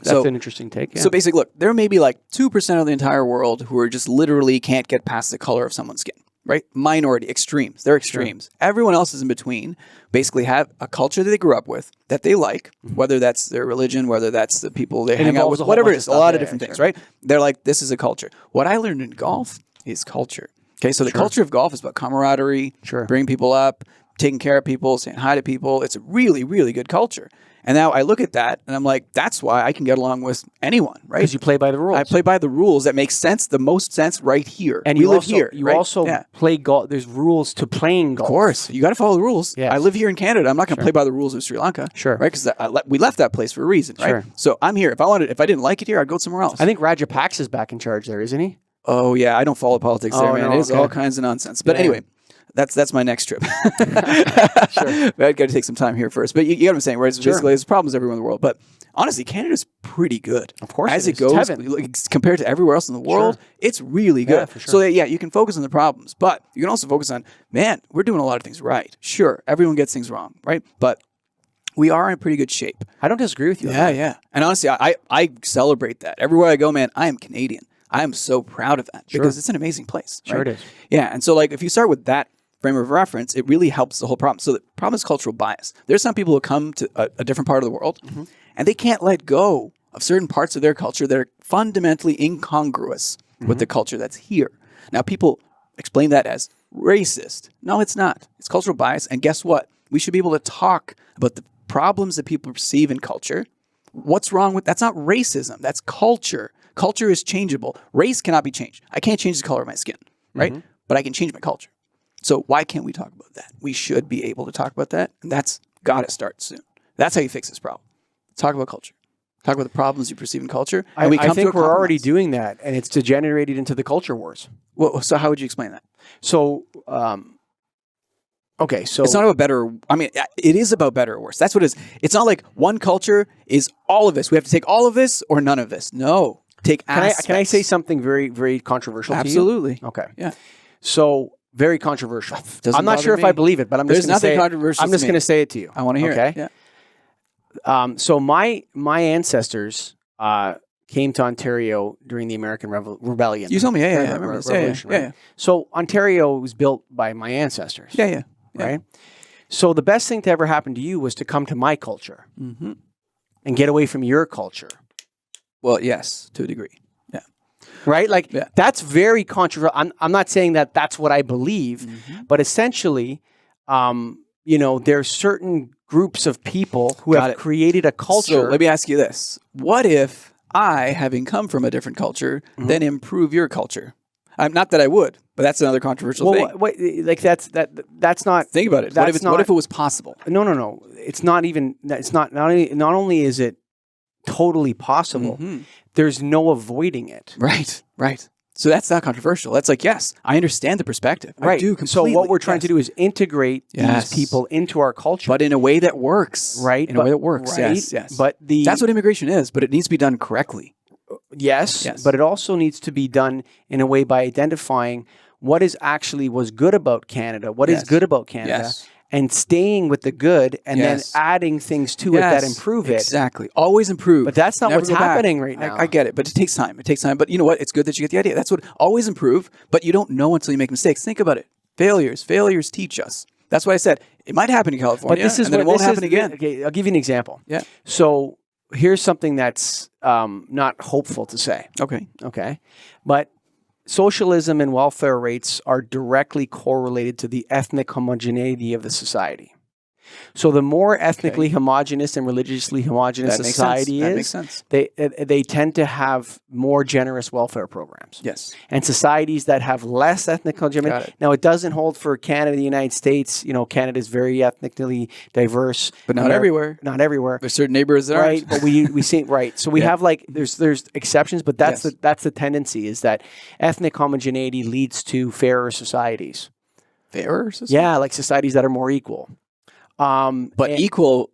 That's an interesting take. Yeah. So basically, look, there may be like 2% of the entire world who are just literally can't get past the color of someone's skin, right? Minority, extremes. They're extremes. Sure. Everyone else is in between, basically have a culture that they grew up with that they like, whether that's their religion, whether that's the people they hang out with, whatever it is, a lot of different things, right? They're like, this is a culture. What I learned in golf is culture. Okay, so the culture of golf is about camaraderie, bringing people up, taking care of people, saying hi to people. It's a really, really good culture. And now I look at that and I'm like, that's why I can get along with anyone, right? Because you play by the rules. I play by the rules that make sense, the most sense right here. And we you live also, here. You right? also play golf. There's rules to playing golf. Of course. You got to follow the rules. Yes. I live here in Canada. I'm not going to play by the rules of Sri Lanka. Sure. Right? Because we left that place for a reason, right? Sure. So I'm here. If I didn't like it here, I'd go somewhere else. I think Rajapaksa is back in charge there, isn't he? Oh, yeah. I don't follow politics there, man. No, It is all kinds of nonsense. But anyway. That's my next trip. Sure. But I've got to take some time here first. But you get what I'm saying, right? Basically, there's problems everywhere in the world. But honestly, Canada's pretty good. Of course As it it goes, heaven. like, compared to everywhere else in the world, it's really good. Yeah, for sure. So yeah, you can focus on the problems, but you can also focus on, man, we're doing a lot of things right. Sure, everyone gets things wrong, right? But we are in pretty good shape. I don't disagree with you. Yeah. And honestly, I celebrate that. Everywhere I go, man, I am Canadian. I am so proud of that because it's an amazing place. Sure right? it is. Yeah, and so like if you start with that frame of reference, it really helps the whole problem. So the problem is cultural bias. There's some people who come to a different part of the world and they can't let go of certain parts of their culture that are fundamentally incongruous with the culture that's here. Now, people explain that as racist. No, it's not. It's cultural bias. And guess what? We should be able to talk about the problems that people perceive in culture. What's wrong with that's not racism. That's culture. Culture is changeable. Race cannot be changed. I can't change the color of my skin, right? But I can change my culture. So why can't we talk about that? We should be able to talk about that. And that's got to start soon. That's how you fix this problem. Talk about culture. Talk about the problems you perceive in culture. And I think we're already doing that, and it's degenerated into the culture wars. Well, so how would you explain that? So, okay, so it's not about better. I mean, it is about better or worse. That's what it is. It's not like one culture is all of this. We have to take all of this or none of this. No, take aspects. Can I say something very, very controversial Absolutely. to you? Okay. Yeah. So very controversial. Doesn't I'm not bother sure if me. I believe it, but I'm There's just going to say nothing controversial I'm to just me. going to say it to you. I want to hear okay? it. Yeah. So my ancestors came to Ontario during the American Rebellion. You told me, yeah, I remember this. Revolution, Yeah. right? So Ontario was built by my ancestors. Yeah. Right? So the best thing to ever happen to you was to come to my culture and get away from your culture. Well, yes, to a degree. Yeah. Right? Like, that's very controversial. I'm not saying that that's what I believe, but essentially, there's certain groups of people who have created a culture. So let me ask you this. What if I, having come from a different culture, then improve your culture? Not that I would, but that's another controversial thing. Like that's not. Think about it. What if it was possible? No. It's not even. It's not only is it totally possible. There's no avoiding it. Right. So that's not controversial. That's like, yes, I understand the perspective. I Right. do So completely. what we're trying yes. to do is integrate Yes. these people into our culture. But in a way that works. Right. In a way that works. Right. Yes, yes. But that's what immigration is, but it needs to be done correctly. Yes, Yes. but it also needs to be done in a way by identifying what was good about Canada, what is Yes. good about Canada, Yes. and staying with the good and Yes. then adding things to it that Yes, improve it. Exactly. Always improve. But that's not Never what's go back. happening right now. I get it, but it takes time. It takes time. But you know what? It's good that you get the idea. That's what always improve, but you don't know until you make mistakes. Think about it. Failures teach us. That's why I said it might happen in California, But this is and then what it won't this happen is, again. Okay, I'll give you an example. Yeah. So here's something that's not hopeful to say. Okay. Okay. But socialism and welfare rates are directly correlated to the ethnic homogeneity of the society. So the more ethnically homogenous and religiously homogenous That makes society sense. That is, makes sense. they tend to have more generous welfare programs. Yes. And societies that have less ethnic Got homogeneity. it. Now, it doesn't hold for Canada, the United States. You know, Canada is very ethnically diverse. But not everywhere. Not everywhere. There's certain neighborhoods that Right, aren't. but we see right. So we Yeah. have like there's exceptions, but that's Yes. that's the tendency is that ethnic homogeneity leads to fairer societies. Fairer society? Yeah, like societies that are more equal. But and- equal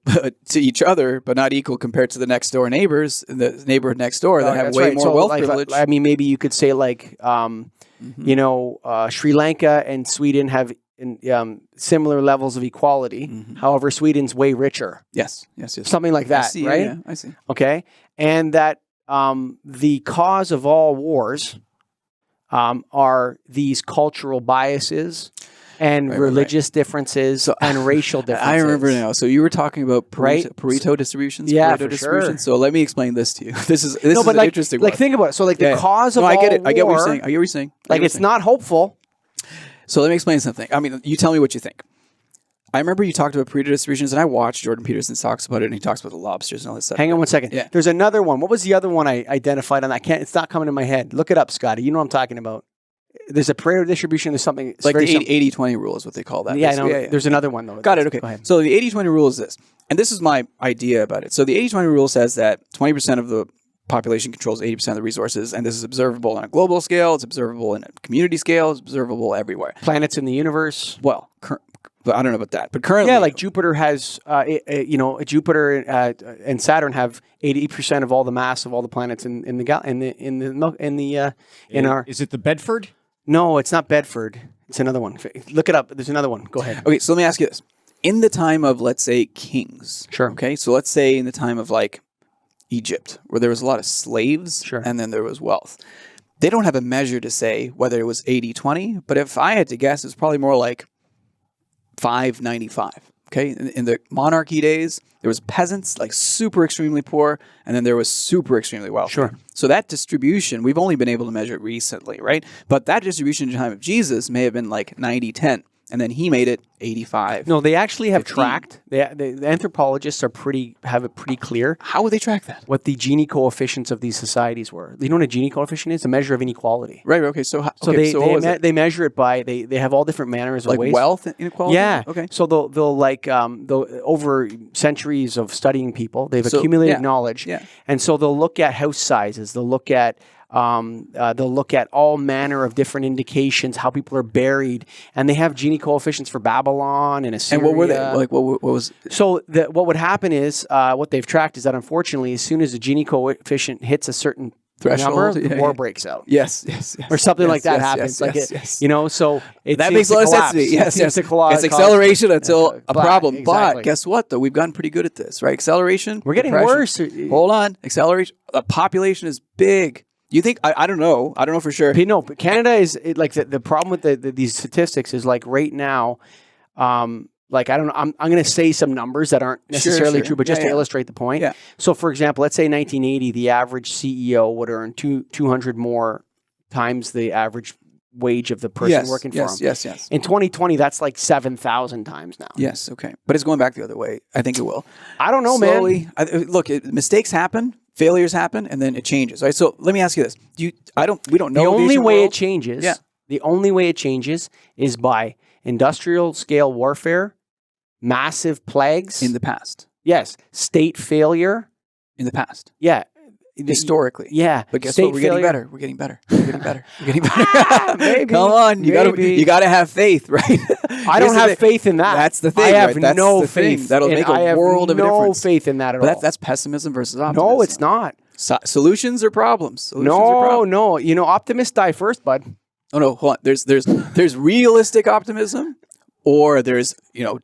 to each other, but not equal compared to the next door neighbors in the neighborhood next door that have that's way right. more So, wealth like, privilege. I mean, maybe you could say like you know, Sri Lanka and Sweden have similar levels of equality. However, Sweden's way richer. Yes. Yes. Yes. Something like I that, see, yeah, right? Yeah, I see. Okay, and that the cause of all wars are these cultural biases and Right. religious differences and racial differences. I remember now. So you were talking about Right? Pareto distributions. Yeah, Pareto for distributions. sure. So let me explain this to you. This is but an like, interesting like one. think about it. So like the Yeah. cause of No, all I get it. I get what you're war, saying. I get what you're saying. I get Like what it's you're saying. not hopeful. So let me explain something. I mean, you tell me what you think. I remember you talked about Pareto distributions, and I watched Jordan Peterson talks about it, and he talks about the lobsters and all this stuff. Hang on one second. Yeah. There's another one. What was the other one I identified on that? It's not coming to my head. Look it up, Scotty. You know what I'm talking about. There's a Pareto distribution. There's something it's Like very the 80-20 rule is what they call that. Yeah, I know. basically. There's another one though. Got it. Okay. Go ahead. So the 80-20 rule is this. And this is my idea about it. So the 80-20 rule says that 20% of the population controls 80% of the resources. And this is observable on a global scale. It's observable in a community scale. It's observable everywhere. Planets in the universe. Well, but I don't know about that. But currently, Yeah, like Jupiter has, Jupiter and Saturn have 80% of all the mass of all the planets in our. Is it the Bedford? No, it's not Bedford. It's another one. Look it up. There's another one. Go ahead. Okay, so let me ask you this. In the time of, let's say, kings. Sure. Okay, so let's say in the time of like Egypt, where there was a lot of slaves Sure. and then there was wealth. They don't have a measure to say whether it was 80-20, but if I had to guess, it's probably more like 5-95. Okay, in the monarchy days, there was peasants, like super extremely poor, and then there was super extremely wealthy. Sure. So that distribution, we've only been able to measure it recently, right? But that distribution in the time of Jesus may have been like 90-10, and then he made it 85. No, they actually have 15. tracked. The anthropologists have it pretty clear How would they track that? what the Gini coefficients of these societies were. You know what a Gini coefficient is? A measure of inequality. Right. Okay. So So what was it? they measure it by they have all different manners of Like ways. wealth inequality. Yeah. Okay. So they'll over centuries of studying people, they've So, accumulated yeah. knowledge, Yeah. and so they'll look at house sizes. They'll look at all manner of different indications how people are buried, and they have Gini coefficients for Babylon and Assyria. And what were they? Like what was? So what would happen is what they've tracked is that unfortunately, as soon as the Gini coefficient hits a certain Threshold, number, the yeah, war yeah. breaks out. Yes. Or something Yes, like that yes, happens. yes, Like yes. so it That seems makes a to lot of sense collapse. to me. It Yes, seems yes. to collapse. It's acceleration until a problem. Exactly. But guess what? Though we've gotten pretty good at this, right? Acceleration. We're getting depression. worse. Hold on. Acceleration. The population is big. You think? I don't know. I don't know for sure. No, but Canada is like the problem with these statistics is like right now, like I don't know. I'm going to say some numbers that aren't necessarily sure. true, but just Yeah, to yeah. illustrate the point. Yeah. So, for example, let's say 1980, the average CEO would earn 200 more times the average wage of the person Yes. working for Yes. him. Yes. Yes. In 2020, that's like 7,000 times now. Yes. Okay. But it's going back the other way. I think it will. I don't know, Slowly, man. look, mistakes happen, failures happen, and then it changes. Right. So let me ask you this: we don't know The only ancient way world? it changes, Yeah. the only way it changes is by industrial scale warfare, massive plagues, in the past. yes, state failure. In the past. Yeah. historically. Yeah. But guess State what? We're getting failure. better. We're getting better. We're getting better. We're getting better. Maybe. Come on, you Maybe. gotta have faith, right? I don't have faith in that. That's the thing. I have right? That's no the thing. faith. That'll and make I a have world of a no difference. faith in that at all. But that's pessimism versus optimism. No, it's not. Solutions or problems? Solutions or No, problems? no. You know, optimists die first, bud. Oh no, hold on. There's realistic optimism, or there's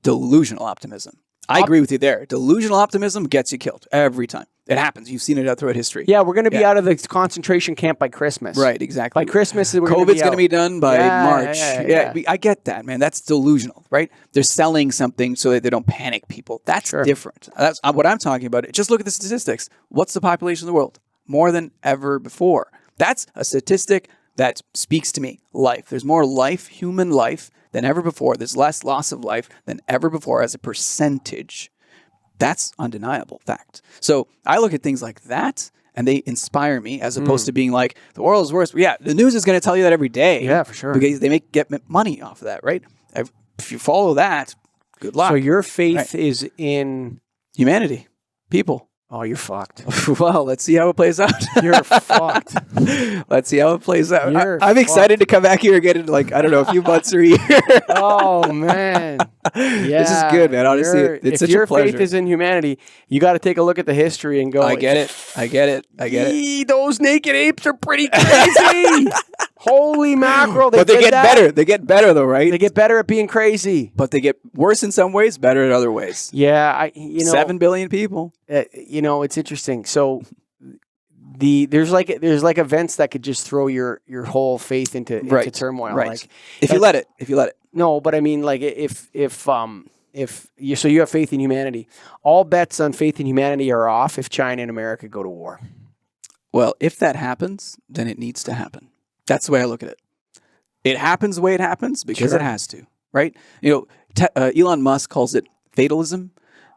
delusional optimism. I agree with you there. Delusional optimism gets you killed every time. It happens. You've seen it out throughout history. Yeah, we're going to be out of the concentration camp by Christmas. Right, exactly. By Christmas, we're COVID's going to be done by March. Yeah. I get that, man. That's delusional, right? They're selling something so that they don't panic people. That's different. That's what I'm talking about. Just look at the statistics. What's the population of the world? More than ever before. That's a statistic that speaks to me. Life. There's more life, human life, than ever before. There's less loss of life than ever before as a percentage. That's undeniable fact. So I look at things like that and they inspire me as opposed to being like, the world is worse. Yeah, the news is going to tell you that every day. Yeah, for sure. Because they get money off of that, right? If you follow that, good luck. So your faith is in humanity, people. Oh, you're fucked. Well, let's see how it plays out. You're fucked. Let's see how it plays out. You're I'm excited to come back here again in a few months or a year. Oh, man. Yeah. This is good, man. Honestly, it's if such your a pleasure. faith is in humanity, you got to take a look at the history and go, I get it. "Eee, those naked apes are pretty crazy. Holy mackerel. But they did get that. better. They get better though, right? They get better at being crazy. But they get worse in some ways, better in other ways. Yeah. 7 billion people. It's interesting. So there's like events that could just throw your whole faith into turmoil. Right. Like If you let it. No, but I mean, like if you have faith in humanity, all bets on faith in humanity are off if China and America go to war. Well, if that happens, then it needs to happen. That's the way I look at it. It happens the way it happens because it has to, right? Elon Musk calls it fatalism.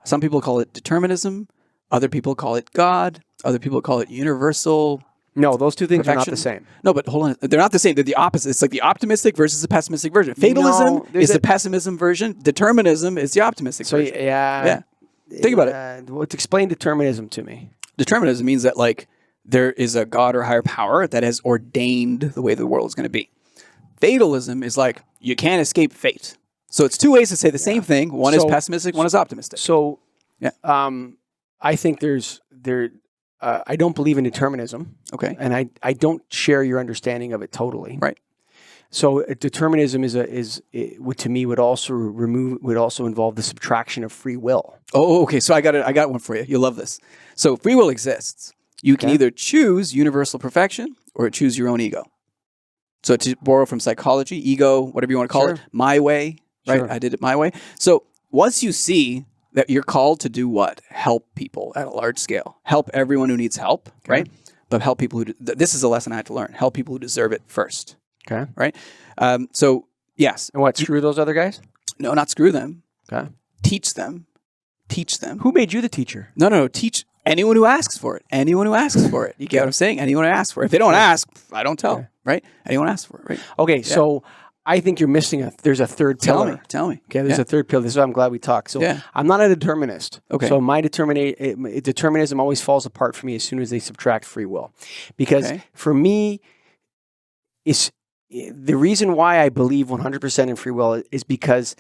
Some people call it determinism. Other people call it God. Other people call it universal. No, those two things are not Perfection. the same. No, but hold on. They're not the same. They're the opposite. It's like the optimistic versus the pessimistic version. Fatalism is the pessimism version. Determinism is the optimistic version. Yeah. Think about it. Explain determinism to me. Determinism means that there is a God or higher power that has ordained the way the world is going to be. Fatalism is like you can't escape fate. So it's two ways to say the same thing. One is pessimistic, one is optimistic. So, I think I don't believe in determinism. Okay. And I don't share your understanding of it totally. Right. So determinism to me would also involve the subtraction of free will. Oh, okay. So I got one for you. You'll love this. So free will exists. You can either choose universal perfection or choose your own ego. So to borrow from psychology, ego, whatever you want to call it, my way, right? Sure. I did it my way. So once you see that you're called to do what? Help people at a large scale. Help everyone who needs help, right? But help people who, this is a lesson I had to learn. Help people who deserve it first. Okay. Right? So yes. And what, screw those other guys? No, not screw them. Okay. Teach them. Teach them. Who made you the teacher? No. Teach anyone who asks for it. Anyone who asks for it. You get what I'm saying? Anyone who asks for it. If they don't ask, I don't tell, right? Anyone asks for it, right? Okay, so I think you're missing there's a third pillar. Tell me. Okay, there's a third pillar. This is why I'm glad we talked. So I'm not a determinist. Okay. So my determinism always falls apart for me as soon as they subtract free will. Because for me, the reason why I believe 100% in free will is because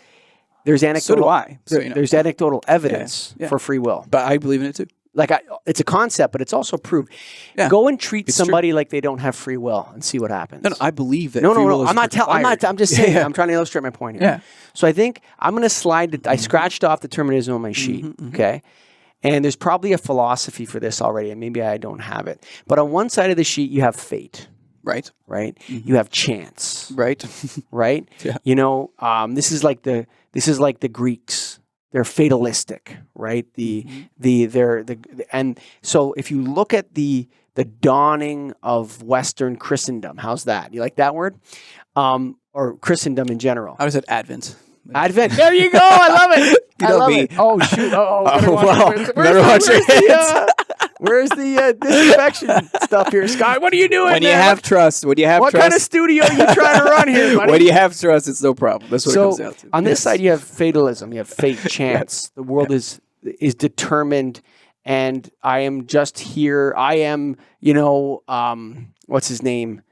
there's anecdotal. So do I. There's anecdotal evidence for free will. But I believe in it too. Like it's a concept, but it's also proved. Yeah. Go and treat somebody like they don't have free will and see what happens. No, I believe that. No. I'm just saying. I'm trying to illustrate my point here. Yeah. So I think I'm going to slide. I scratched off determinism on my sheet. Okay. And there's probably a philosophy for this already, and maybe I don't have it. But on one side of the sheet, you have fate. Right. You have chance. Right. Right. Yeah. This is like the Greeks. They're fatalistic, right? And so if you look at the dawning of Western Christendom, how's that? You like that word? Or Christendom in general? I would say Advent. Advent. There you go. I love it. You I know love me. it. Oh shoot. Where's the disinfection stuff here, Scott? What are you doing? When you have trust. What kind of studio are you trying to run here, buddy? When you have trust, it's no problem. That's what it comes down to. On this side, you have fatalism. You have fate, chance. The world is determined and I am just here. I am, what's his name?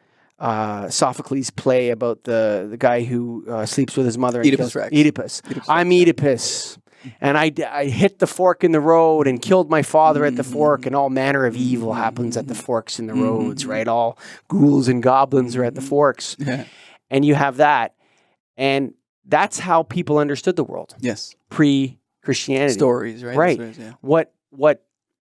Sophocles' play about the guy who sleeps with his mother. And Oedipus kills- Rex. Oedipus. I'm Oedipus. And I hit the fork in the road and killed my father at the fork, and all manner of evil happens at the forks in the roads, right? All ghouls and goblins are at the forks. Yeah. And you have that. And that's how people understood the world Yes. pre-Christianity. Stories, right? Right. Stories, yeah.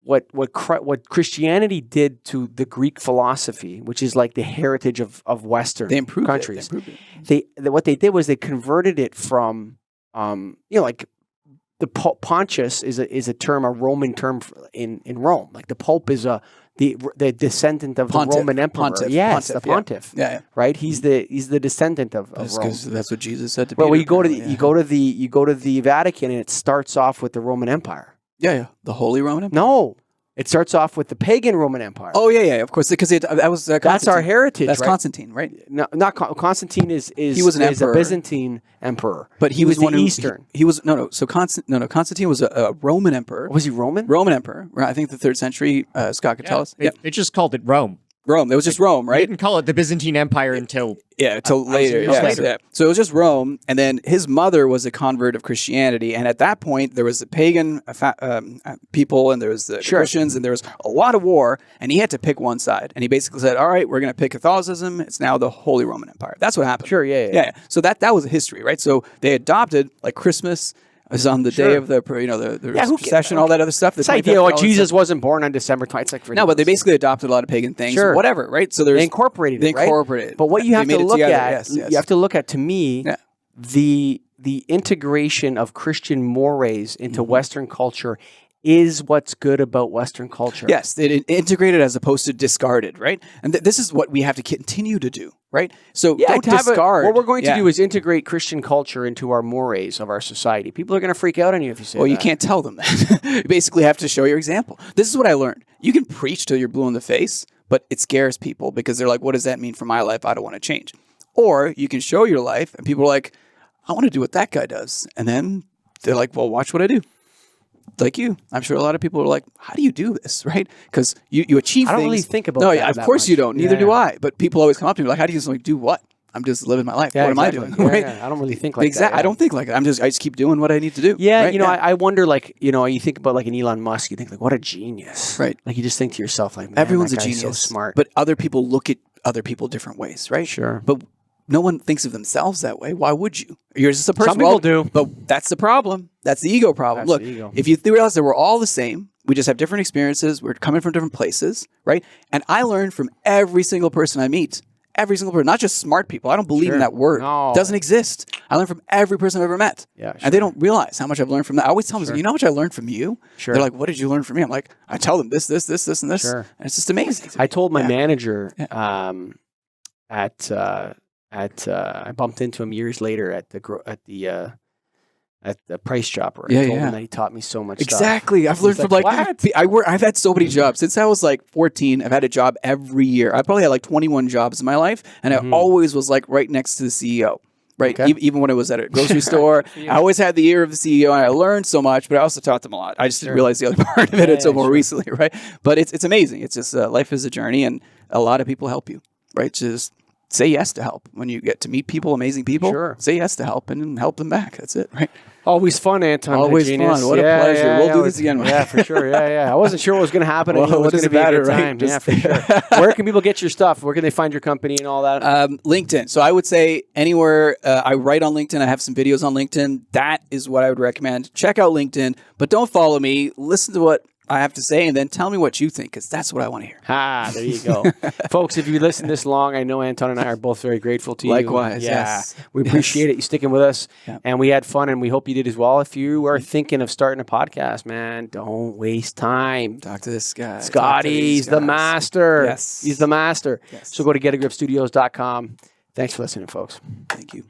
What Christianity did to the Greek philosophy, which is like the heritage of Western They improved countries, it. They improved it. what they did was they converted it from, like the Pontius is a term, a Roman term in Rome. Like the Pope is the descendant of Pontiff, the Roman emperor. Pontiff, Yes, Pontiff, the Pontiff. Yeah. Right. He's the descendant of That's Rome. 'cause that's what Jesus said to Well, Peter. you go to apparently, you go to the Vatican, and it starts off with the Roman Empire. yeah. The Holy Roman Empire. No, it starts off with the pagan Roman Empire. Oh yeah, of course, because that was that's our Constantine. heritage. That's right? Constantine, right? No, not Constantine is He was an is emperor. a Byzantine emperor, But he was the one who, Eastern. He was So Constantine was a Roman emperor. Was he Roman? Roman emperor. Right, I think the 3rd century. Scott could tell us. Yeah, They just called it Rome. Rome. It was just Rome, They right? didn't call it the Byzantine Empire until Yeah, until later. years Yeah, later. yeah. So it was just Rome, and then his mother was a convert of Christianity, and at that point there was the pagan people, and there was the Sure. Christians, and there was a lot of war, and he had to pick one side, and he basically said, "All right, we're going to pick Catholicism. It's now the Holy Roman Empire." That's what happened. Sure, yeah. So that was history, right? So they adopted like Christmas is on the day Sure. of the Yeah, who procession, ca- all that other stuff. This idea, Jesus wasn't born on December 20th. It's like No, but they ridiculous. basically adopted a lot of pagan things, Sure. whatever, right? So there's They incorporated it. They right? incorporated it. But what you They have made to it look together. at, Yes, yes. you have to look at, to me, Yeah. the integration of Christian mores into Western culture is what's good about Western culture. Yes, it integrated as opposed to discarded, right? And this is what we have to continue to do, right? So Yeah, don't to have discard. what we're going to Yeah. do is integrate Christian culture into our mores of our society. People are going to freak out on you if you say Well, that. you can't tell them that. You basically have to show your example. This is what I learned. You can preach till you're blue in the face, but it scares people because they're like, what does that mean for my life? I don't want to change. Or you can show your life and people are like, I want to do what that guy does. And then they're like, well, watch what I do. Like you. I'm sure a lot of people are like, how do you do this, right? Because you achieve I don't things. really think about No, that yeah, of that course you much. don't. Neither Yeah. do I. But people always come up to me like, how do you do what? I'm just living my life. Yeah, what exactly. am I doing? Yeah, Right? yeah. I don't really think like Exactly. that. I don't think like that. I just keep doing what I need to do. Yeah, right? I wonder, like, you think about like an Elon Musk, you think like, what a genius, Right. Like you just think to yourself, like, man, Everyone's that a guy's genius. so smart. But other people look at other people different ways, right? Sure. But no one thinks of themselves that way. Why would you? You're just a person. Some people do. But that's the problem. That's the ego problem. That's Look, the ego. if you realize that we're all the same, we just have different experiences. We're coming from different places, right? And I learn from every single person I meet. Every single person, not just smart people. I don't believe Sure. in that word. No. It doesn't exist. I learn from every person I've ever met. Yeah, And they don't realize how much I've learned from that. I always tell them, Sure. you know how much I learned from you? Sure. They're like, what did you learn from me? I'm like, I tell them this, and this. Sure. And it's just amazing. I told my Yeah. manager I bumped into him years later at the Price Chopper. I Yeah, told yeah. him that he taught me so much stuff. Exactly. I've learned He's from like, I've had so many jobs since I was like 14. I've had a job every year. I probably had like 21 jobs in my life, and I always was like right next to the CEO. Right, Okay. Even when I was at a grocery store, I always had the ear of the CEO, and I learned so much. But I also taught them a lot. I just didn't realize the other part of it until more recently, right? But it's amazing. It's just life is a journey, and a lot of people help you, right? Just say yes to help when you get to meet people, amazing people. Sure. Say yes to help and help them back. That's it, right? Always fun, Anton. Always Hyginus. fun. What a pleasure. We'll do this again. Yeah, for sure. Yeah. I wasn't sure what was going to happen. Well, I knew it what was does going to it be a matter, good right? time. Yeah, for sure. Where can people get your stuff? Where can they find your company and all that? LinkedIn. So I would say anywhere I write on LinkedIn. I have some videos on LinkedIn. That is what I would recommend. Check out LinkedIn, but don't follow me. Listen to what I have to say, and then tell me what you think, because that's what I want to hear. There you go. Folks, if you listen this long, I know Anton and I are both very grateful to you. Likewise, Yeah. yes. We appreciate it. You sticking with us, Yeah. and we had fun, and we hope you did as well. If you are thinking of starting a podcast, man, don't waste time. Talk to this guy. Scotty's the master. Yes. He's the master. Yes. So go to getagripstudios.com. Thanks for listening, folks. Thank you.